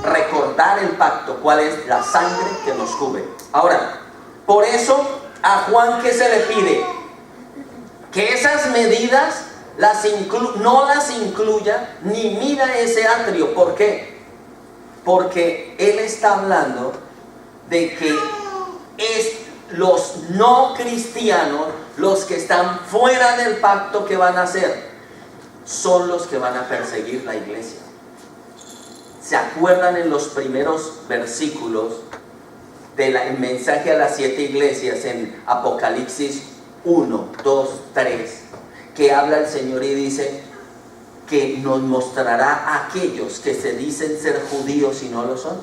S1: Recordar el pacto, cuál es la sangre que nos cubre. Ahora, por eso a Juan, ¿qué se le pide? Que esas medidas no las incluya, ni mida ese atrio. ¿Por qué? Porque él está hablando de que es los no cristianos, los que están fuera del pacto, que van a hacer, son los que van a perseguir la iglesia. ¿Se acuerdan en los primeros versículos del mensaje a las 7 iglesias en Apocalipsis 1, 2, 3, que habla el Señor y dice que nos mostrará a aquellos que se dicen ser judíos y no lo son?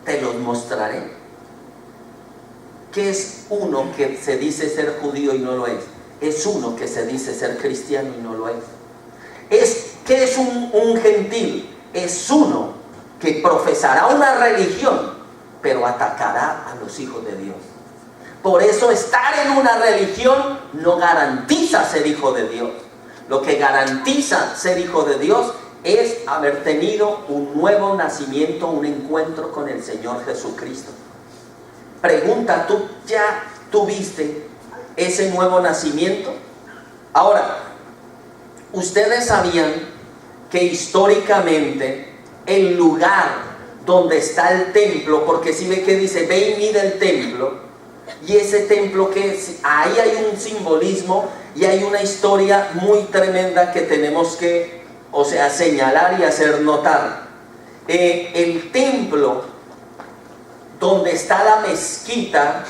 S1: Te los mostraré. ¿Qué es uno que se dice ser judío y no lo es? Es uno que se dice ser cristiano y no lo es. ¿Qué es un gentil? Es uno que profesará una religión, pero atacará a los hijos de Dios. Por eso estar en una religión no garantiza ser hijo de Dios. Lo que garantiza ser hijo de Dios es haber tenido un nuevo nacimiento, un encuentro con el Señor Jesucristo. Pregunta, ¿tú ya tuviste ese nuevo nacimiento? Ahora, ustedes sabían que históricamente el lugar donde está el templo, porque si ve que dice: ve y mira el templo, y ese templo, que ahí hay un simbolismo y hay una historia muy tremenda que tenemos que, señalar y hacer notar. El templo donde está la mezquita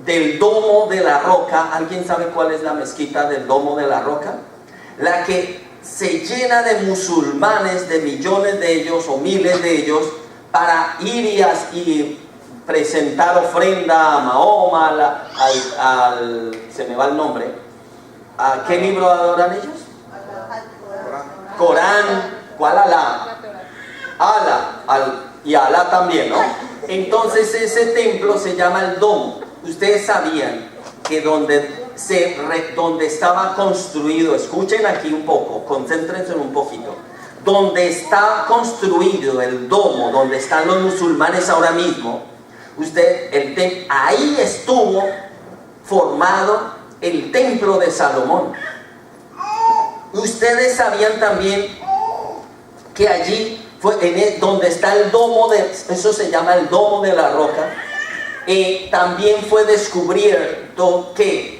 S1: del Domo de la Roca, ¿alguien sabe cuál es la mezquita del Domo de la Roca? La que se llena de musulmanes, de millones de ellos o miles de ellos, para ir y presentar ofrenda a Mahoma, se me va el nombre. ¿A qué libro adoran ellos? Corán. ¿Cuál Alá? Alá. Y Alá también, ¿no? Entonces ese templo se llama el Domo. Ustedes sabían que donde estaba construido, escuchen aquí un poco, concéntrense un poquito, donde está construido el domo, donde están los musulmanes ahora mismo, ahí estuvo formado el templo de Salomón. Ustedes sabían también que allí donde está el domo, eso se llama el Domo de la Roca, también fue descubierto que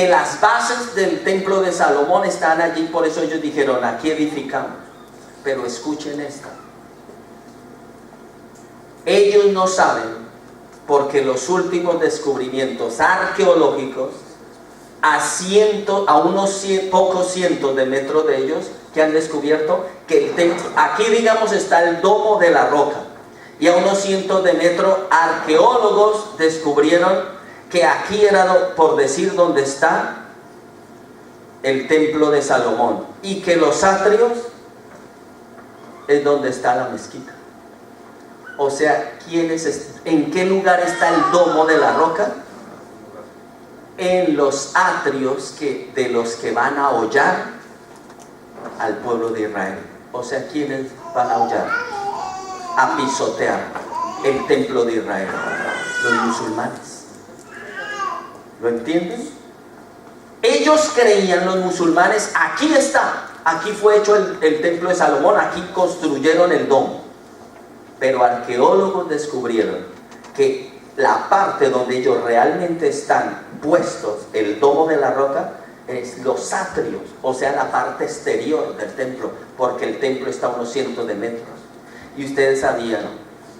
S1: las bases del templo de Salomón están allí. Por eso ellos dijeron: aquí edificamos. Pero escuchen esto, ellos no saben, porque los últimos descubrimientos arqueológicos a unos pocos cientos de metros de ellos, que han descubierto que aquí, digamos, está el Domo de la Roca, y a unos cientos de metros arqueólogos descubrieron que aquí era, por decir, donde está el templo de Salomón, y que los atrios es donde está la mezquita. O sea, ¿en qué lugar está el domo de la roca? En los atrios de los que van a hollar al pueblo de Israel. O sea, ¿quiénes van a hollar? A pisotear el templo de Israel. Los musulmanes. ¿Lo entienden? Ellos creían, los musulmanes, aquí está, aquí fue hecho el templo de Salomón, aquí construyeron el domo. Pero arqueólogos descubrieron que la parte donde ellos realmente están puestos, el domo de la roca, es los atrios, o sea, la parte exterior del templo, porque el templo está a unos cientos de metros. Y ustedes sabían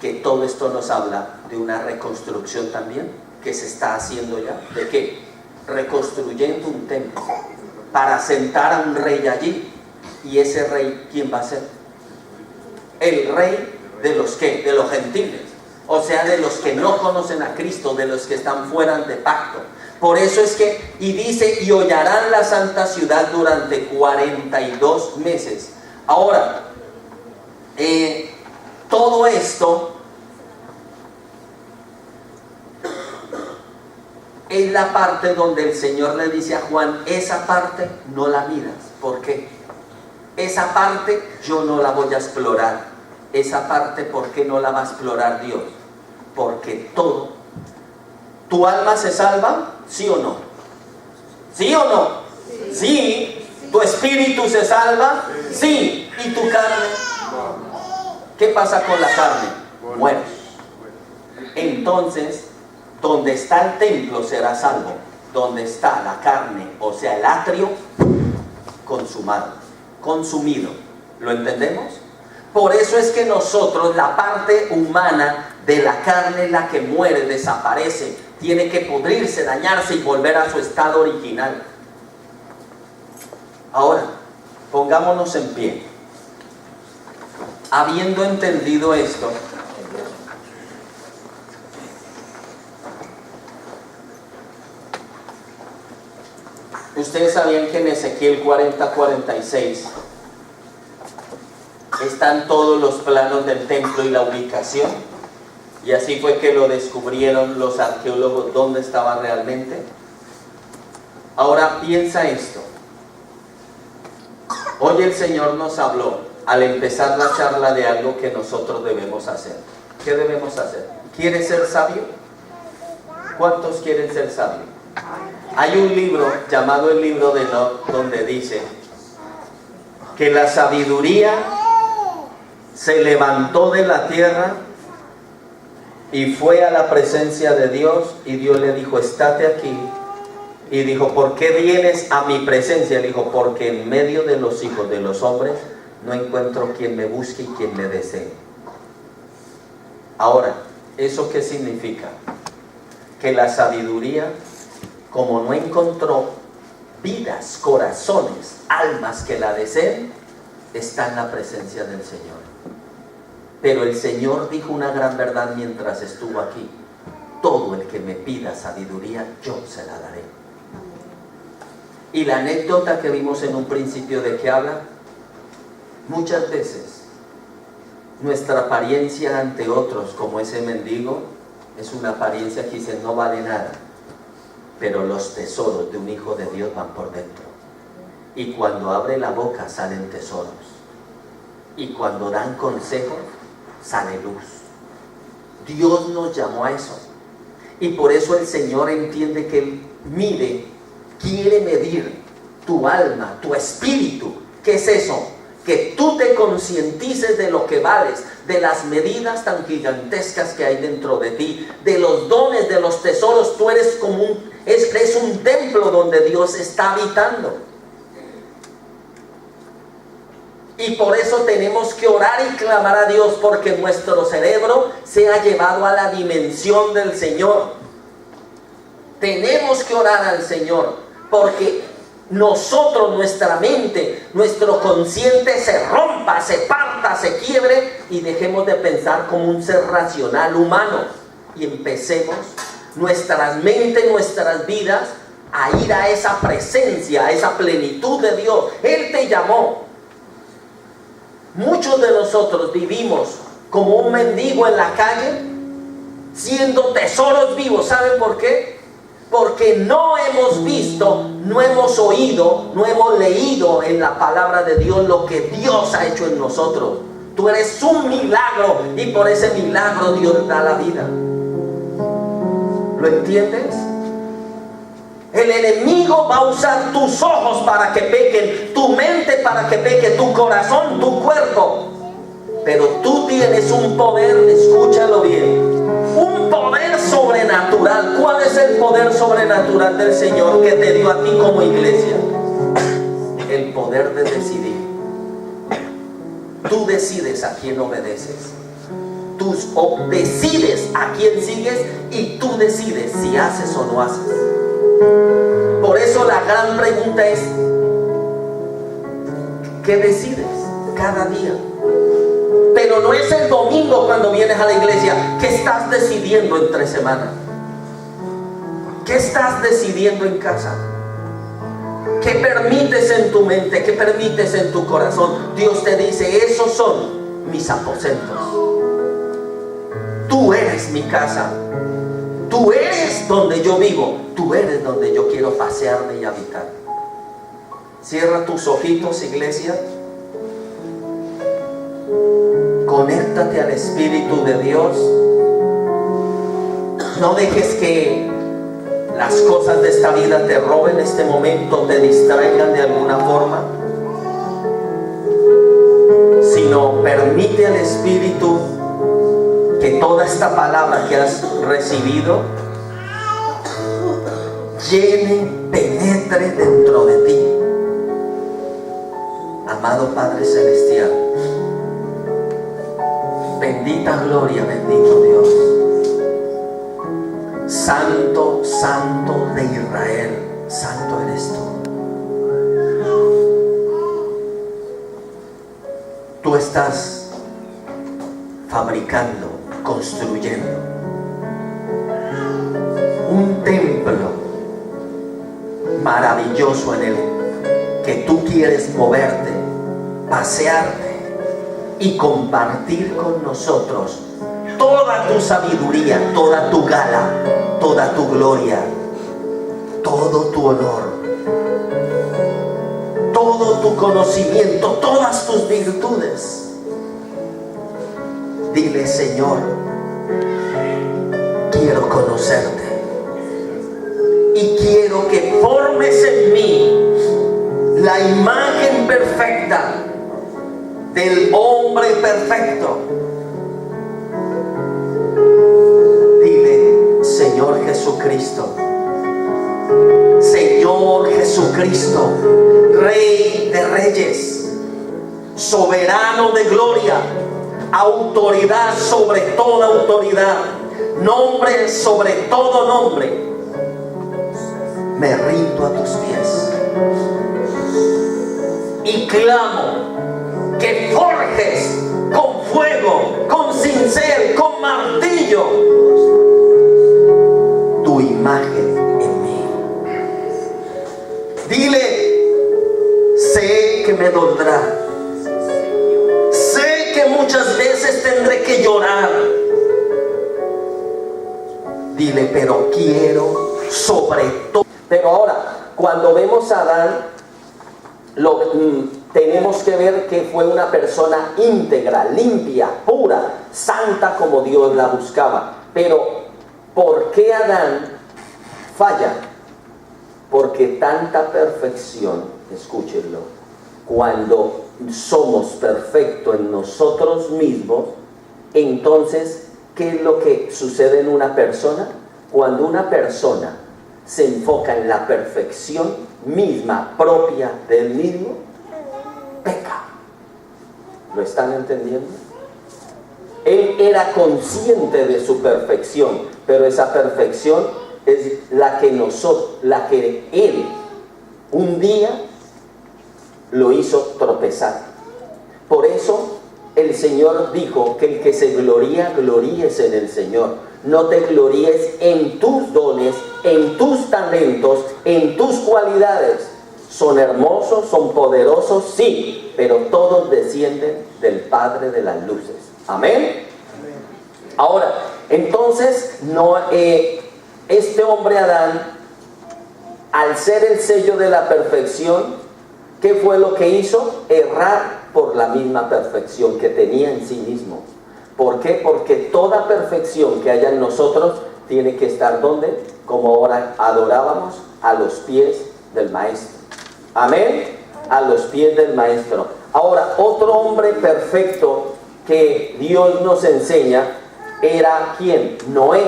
S1: que todo esto nos habla de una reconstrucción también, que se está haciendo ya. ¿De qué? Reconstruyendo un templo para sentar a un rey allí. ¿Y ese rey quién va a ser? El rey de los ¿qué? De los gentiles, o sea, de los que no conocen a Cristo, de los que están fuera de pacto. Por eso es que, y dice, y hollarán la santa ciudad durante 42 meses. Ahora, todo esto es la parte donde el Señor le dice a Juan, esa parte no la miras. ¿Por qué? Esa parte yo no la voy a explorar. Esa parte, ¿por qué no la va a explorar Dios? Porque todo, ¿tu alma se salva? ¿Sí o no? ¿Sí o no? Sí. ¿Tu espíritu se salva? Sí. ¿Y tu carne? ¿Qué pasa con la carne? Muere. Entonces, donde está el templo será salvo. Donde está la carne, o sea el atrio, consumado, consumido. ¿Lo entendemos? Por eso es que nosotros, la parte humana de la carne, la que muere, desaparece, tiene que pudrirse, dañarse y volver a su estado original. Ahora, pongámonos en pie. Habiendo entendido esto, ustedes sabían que en Ezequiel 40:46 están todos los planos del templo y la ubicación, y así fue que lo descubrieron los arqueólogos dónde estaba realmente. Ahora piensa esto. Hoy el Señor nos habló al empezar la charla de algo que nosotros debemos hacer. ¿Qué debemos hacer? ¿Quieres ser sabio? ¿Cuántos quieren ser sabios? Hay un libro llamado el libro de Enoch, donde dice que la sabiduría se levantó de la tierra y fue a la presencia de Dios, y Dios le dijo, estate aquí. Y dijo, ¿por qué vienes a mi presencia? Le dijo, porque en medio de los hijos de los hombres no encuentro quien me busque y quien me desee. Ahora, ¿eso qué significa? Que la sabiduría, como no encontró vidas, corazones, almas que la deseen, está en la presencia del Señor. Pero el Señor dijo una gran verdad mientras estuvo aquí: todo el que me pida sabiduría, yo se la daré. Y la anécdota que vimos en un principio, ¿de qué habla? Muchas veces nuestra apariencia ante otros, como ese mendigo, es una apariencia que dice no vale nada, pero los tesoros de un hijo de Dios van por dentro, y cuando abre la boca salen tesoros, y cuando dan consejos sale luz. Dios nos llamó a eso, y por eso el Señor entiende que Él quiere medir tu alma, tu espíritu. ¿Qué es eso? Que tú te concientices de lo que vales, de las medidas tan gigantescas que hay dentro de ti, de los dones, de los tesoros. Tú eres como es un templo donde Dios está habitando. Y por eso tenemos que orar y clamar a Dios, porque nuestro cerebro se ha llevado a la dimensión del Señor. Tenemos que orar al Señor, porque nosotros, nuestra mente, nuestro consciente se rompa, se parta, se quiebre, y dejemos de pensar como un ser racional humano, y empecemos nuestras mentes, nuestras vidas a ir a esa presencia, a esa plenitud de Dios. Él te llamó. Muchos de nosotros vivimos como un mendigo en la calle, siendo tesoros vivos. ¿Saben por qué? Porque no hemos visto, no hemos oído, no hemos leído en la palabra de Dios lo que Dios ha hecho en nosotros. Tú eres un milagro y por ese milagro Dios da la vida. ¿Lo entiendes? El enemigo va a usar tus ojos para que pequen, tu mente para que peque, tu corazón, tu cuerpo. Pero tú tienes un poder, escúchalo bien, un poder sobrenatural. ¿Cuál es el poder sobrenatural del Señor que te dio a ti como iglesia? El poder de decidir. Tú decides a quién obedeces. Tú decides a quién sigues y tú decides si haces o no haces. Por eso la gran pregunta es, ¿qué decides cada día? Pero no es el domingo cuando vienes a la iglesia. ¿Qué estás decidiendo entre semana? ¿Qué estás decidiendo en casa? ¿Qué permites en tu mente? ¿Qué permites en tu corazón? Dios te dice, esos son mis aposentos. Tú eres mi casa. Tú eres donde yo vivo. Tú eres donde yo quiero pasearme y habitar. Cierra tus ojitos, iglesia. Conéctate al Espíritu de Dios. No dejes que las cosas de esta vida te roben este momento, te distraigan de alguna forma, sino permite al Espíritu que toda esta palabra que has recibido llene, penetre dentro de ti. Amado Padre Celestial, bendita gloria, bendito Dios, Santo, Santo de Israel, Santo eres tú. Tú estás fabricando, construyendo un templo maravilloso en el que tú quieres moverte, pasearte y compartir con nosotros toda tu sabiduría, toda tu gala, toda tu gloria, todo tu honor, todo tu conocimiento, todas tus virtudes. Dile, Señor, quiero conocerte y quiero que formes en mí la imagen perfecta del hombre perfecto. Dile, Señor Jesucristo, Señor Jesucristo, Rey de reyes, soberano de gloria, autoridad sobre toda autoridad, nombre sobre todo nombre, me rindo a tus pies y clamo que forjes con fuego, con cincel, con martillo tu imagen en mí. Dile, sé que me dolerá, sé que muchas veces tendré que llorar. Dile, pero quiero sobre todo. Pero ahora, cuando vemos a Adán, tenemos que ver que fue una persona íntegra, limpia, pura, santa como Dios la buscaba. Pero, ¿por qué Adán falla? Porque tanta perfección, escúchenlo, cuando somos perfectos en nosotros mismos, entonces, ¿qué es lo que sucede en una persona? Cuando una persona se enfoca en la perfección misma, propia del mismo, peca. ¿Lo están entendiendo? Él era consciente de su perfección, pero esa perfección es la que él un día lo hizo tropezar. Por eso el Señor dijo que el que se gloría, gloríese en el Señor. No te gloríes en tus dones, en tus talentos, en tus cualidades. Son hermosos, son poderosos, sí, pero todos descienden del Padre de las luces. Amén. Ahora, entonces, este hombre Adán, al ser el sello de la perfección, ¿qué fue lo que hizo? Errar por la misma perfección que tenía en sí mismo. ¿Por qué? Porque toda perfección que haya en nosotros tiene que estar ¿dónde? Como ahora adorábamos, a los pies del Maestro. Amén. A los pies del Maestro. Ahora, otro hombre perfecto que Dios nos enseña era ¿quién? Noé.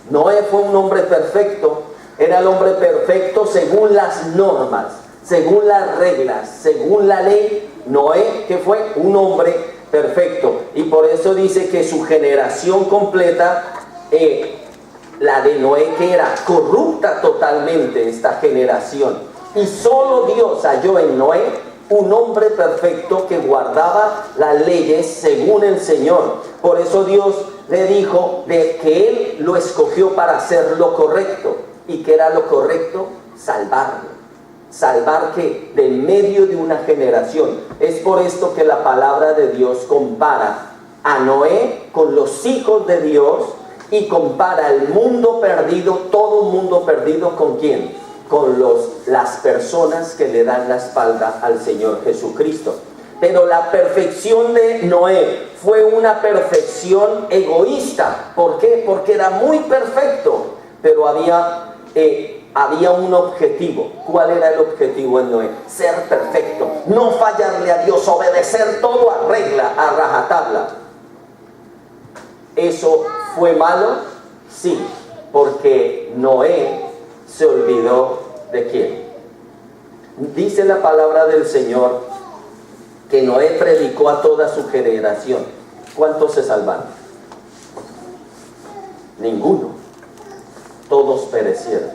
S1: Noé fue un hombre perfecto. Era el hombre perfecto según las normas, según las reglas, según la ley. Noé, que fue un hombre perfecto. Y por eso dice que su generación completa, la de Noé, que era corrupta totalmente esta generación. Y solo Dios halló en Noé un hombre perfecto que guardaba las leyes según el Señor. Por eso Dios le dijo de que Él lo escogió para hacer lo correcto. ¿Y qué era lo correcto? Salvarlo. Salvar que de medio de una generación. Es por esto que la palabra de Dios compara a Noé con los hijos de Dios y compara el mundo perdido, todo mundo perdido, ¿con quién? Con las personas que le dan la espalda al Señor Jesucristo. Pero la perfección de Noé fue una perfección egoísta. ¿Por qué? Porque era muy perfecto, pero había un objetivo. ¿Cuál era el objetivo en Noé? Ser perfecto, no fallarle a Dios, obedecer todo a regla, a rajatabla. ¿Eso fue malo? Sí, porque Noé se olvidó de quién. Dice la palabra del Señor que Noé predicó a toda su generación. ¿Cuántos se salvaron? Ninguno. Todos perecieron.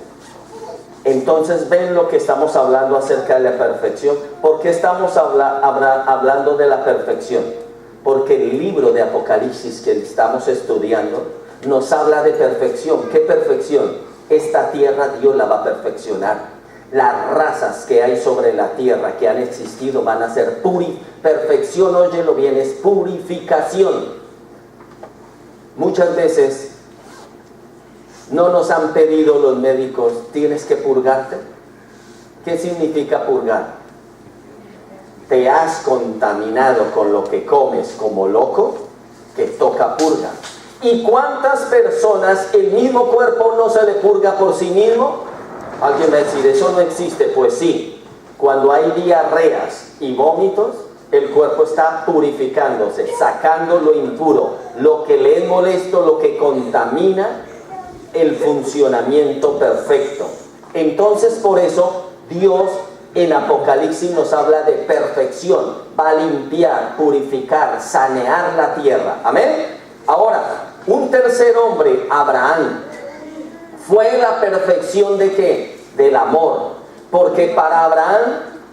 S1: Entonces ven lo que estamos hablando acerca de la perfección. ¿Por qué estamos hablando de la perfección? Porque el libro de Apocalipsis que estamos estudiando nos habla de perfección. ¿Qué perfección? Esta tierra Dios la va a perfeccionar. Las razas que hay sobre la tierra que han existido van a ser perfección, óyelo bien, es purificación. Muchas veces no nos han pedido los médicos, ¿tienes que purgarte? ¿Qué significa purgar? Te has contaminado con lo que comes como loco, que toca purga. ¿Y cuántas personas el mismo cuerpo no se le purga por sí mismo? Alguien va a decir, eso no existe. Pues sí, cuando hay diarreas y vómitos, el cuerpo está purificándose, sacando lo impuro, lo que le es molesto, lo que contamina el funcionamiento perfecto. Entonces, por eso Dios en Apocalipsis nos habla de perfección. Va a limpiar, purificar, sanear la tierra. Amén. Ahora, un tercer hombre, Abraham, fue la perfección ¿de qué? Del amor. Porque para Abraham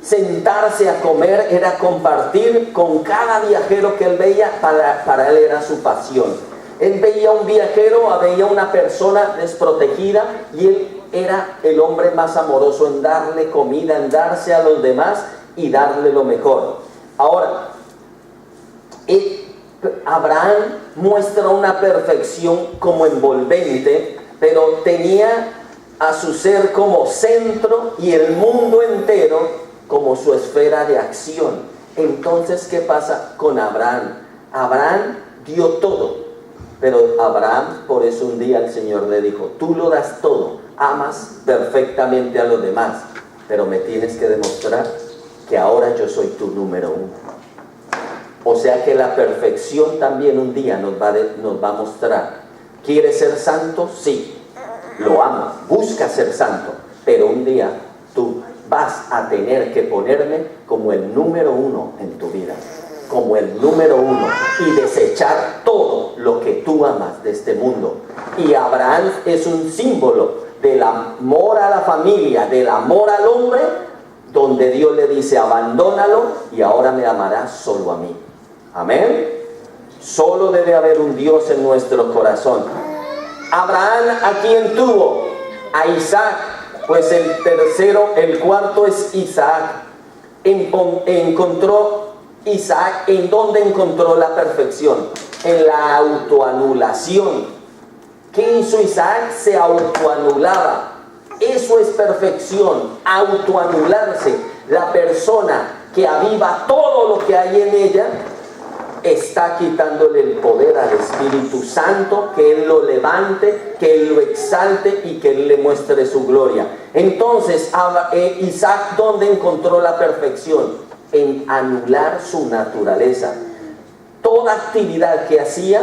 S1: sentarse a comer era compartir con cada viajero que él veía. Para él era su pasión. Él veía un viajero, veía una persona desprotegida y él era el hombre más amoroso en darle comida, en darse a los demás y darle lo mejor. Ahora, Abraham muestra una perfección como envolvente, pero tenía a su ser como centro y el mundo entero como su esfera de acción. Entonces, ¿qué pasa con Abraham? Abraham dio todo, pero Abraham, por eso un día el Señor le dijo, tú lo das todo, amas perfectamente a los demás, pero me tienes que demostrar que ahora yo soy tu número uno. O sea que la perfección también un día nos va a mostrar. ¿Quieres ser santo? Sí, lo amas, busca ser santo, pero un día tú vas a tener que ponerme como el número uno en tu vida, como el número uno, y desechar todo lo que tú amas de este mundo. Y Abraham es un símbolo del amor a la familia, del amor al hombre, donde Dios le dice, abandónalo y ahora me amarás solo a mí. Amén. Solo debe haber un Dios en nuestro corazón. Abraham, ¿a quién tuvo? A Isaac. Pues el cuarto es Isaac. Encontró Isaac, ¿en dónde encontró la perfección? en la autoanulación. ¿Qué hizo Isaac? Se autoanulaba. Eso es perfección, autoanularse. La persona que aviva todo lo que hay en ella está quitándole el poder al Espíritu Santo, que Él lo levante, que Él lo exalte y que Él le muestre su gloria. Entonces, Isaac, ¿dónde encontró la perfección? En anular su naturaleza. Toda actividad que hacía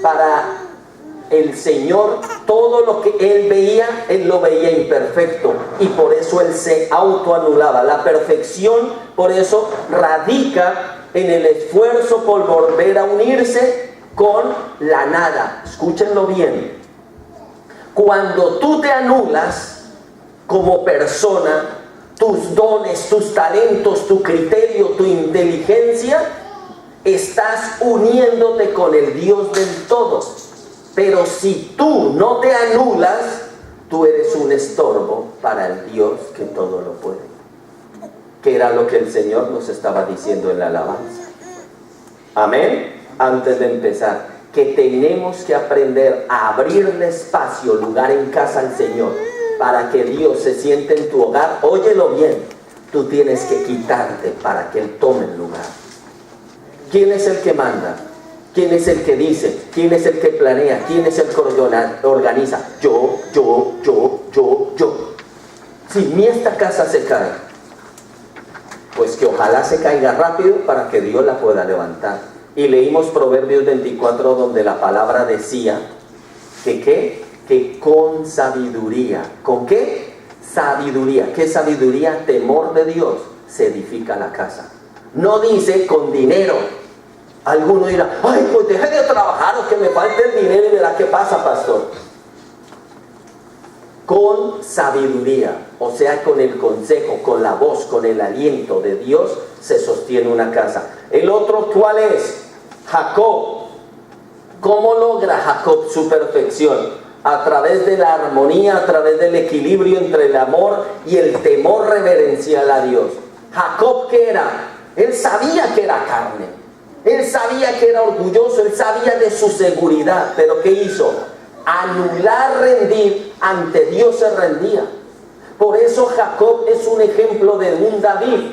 S1: para el Señor, todo lo que Él veía, Él lo veía imperfecto, y por eso Él se autoanulaba. La perfección, por eso, radica en el esfuerzo por volver a unirse con la nada. Escúchenlo bien. Cuando tú te anulas como persona, tus dones, tus talentos, tu criterio, tu inteligencia, estás uniéndote con el Dios del todo. Pero si tú no te anulas, tú eres un estorbo para el Dios que todo lo puede. Que era lo que el Señor nos estaba diciendo en la alabanza. Amén. Antes de empezar, que tenemos que aprender a abrirle espacio, lugar en casa al Señor, para que Dios se siente en tu hogar. Óyelo bien, tú tienes que quitarte para que Él tome el lugar. ¿Quién es el que manda? ¿Quién es el que dice? ¿Quién es el que planea? ¿Quién es el que organiza? Yo. Si mi esta casa se cae, pues que ojalá se caiga rápido para que Dios la pueda levantar. Y leímos Proverbios 24, donde la palabra decía que ¿qué? Que con sabiduría. ¿Con qué? Sabiduría. ¿Qué sabiduría? Temor de Dios se edifica la casa. No dice con dinero. Alguno dirá, ay, pues deje de trabajar o que me falte el dinero y verá qué pasa, pastor. Con sabiduría, o sea, con el consejo, con la voz, con el aliento de Dios, se sostiene una casa. El otro, ¿cuál es? Jacob. ¿Cómo logra Jacob su perfección? A través de la armonía, a través del equilibrio entre el amor y el temor reverencial a Dios. Jacob, ¿qué era? Él sabía que era carne. Él sabía que era orgulloso, él sabía de su seguridad, pero ¿qué hizo? Anular, rendir, ante Dios se rendía. Por eso Jacob es un ejemplo de un David.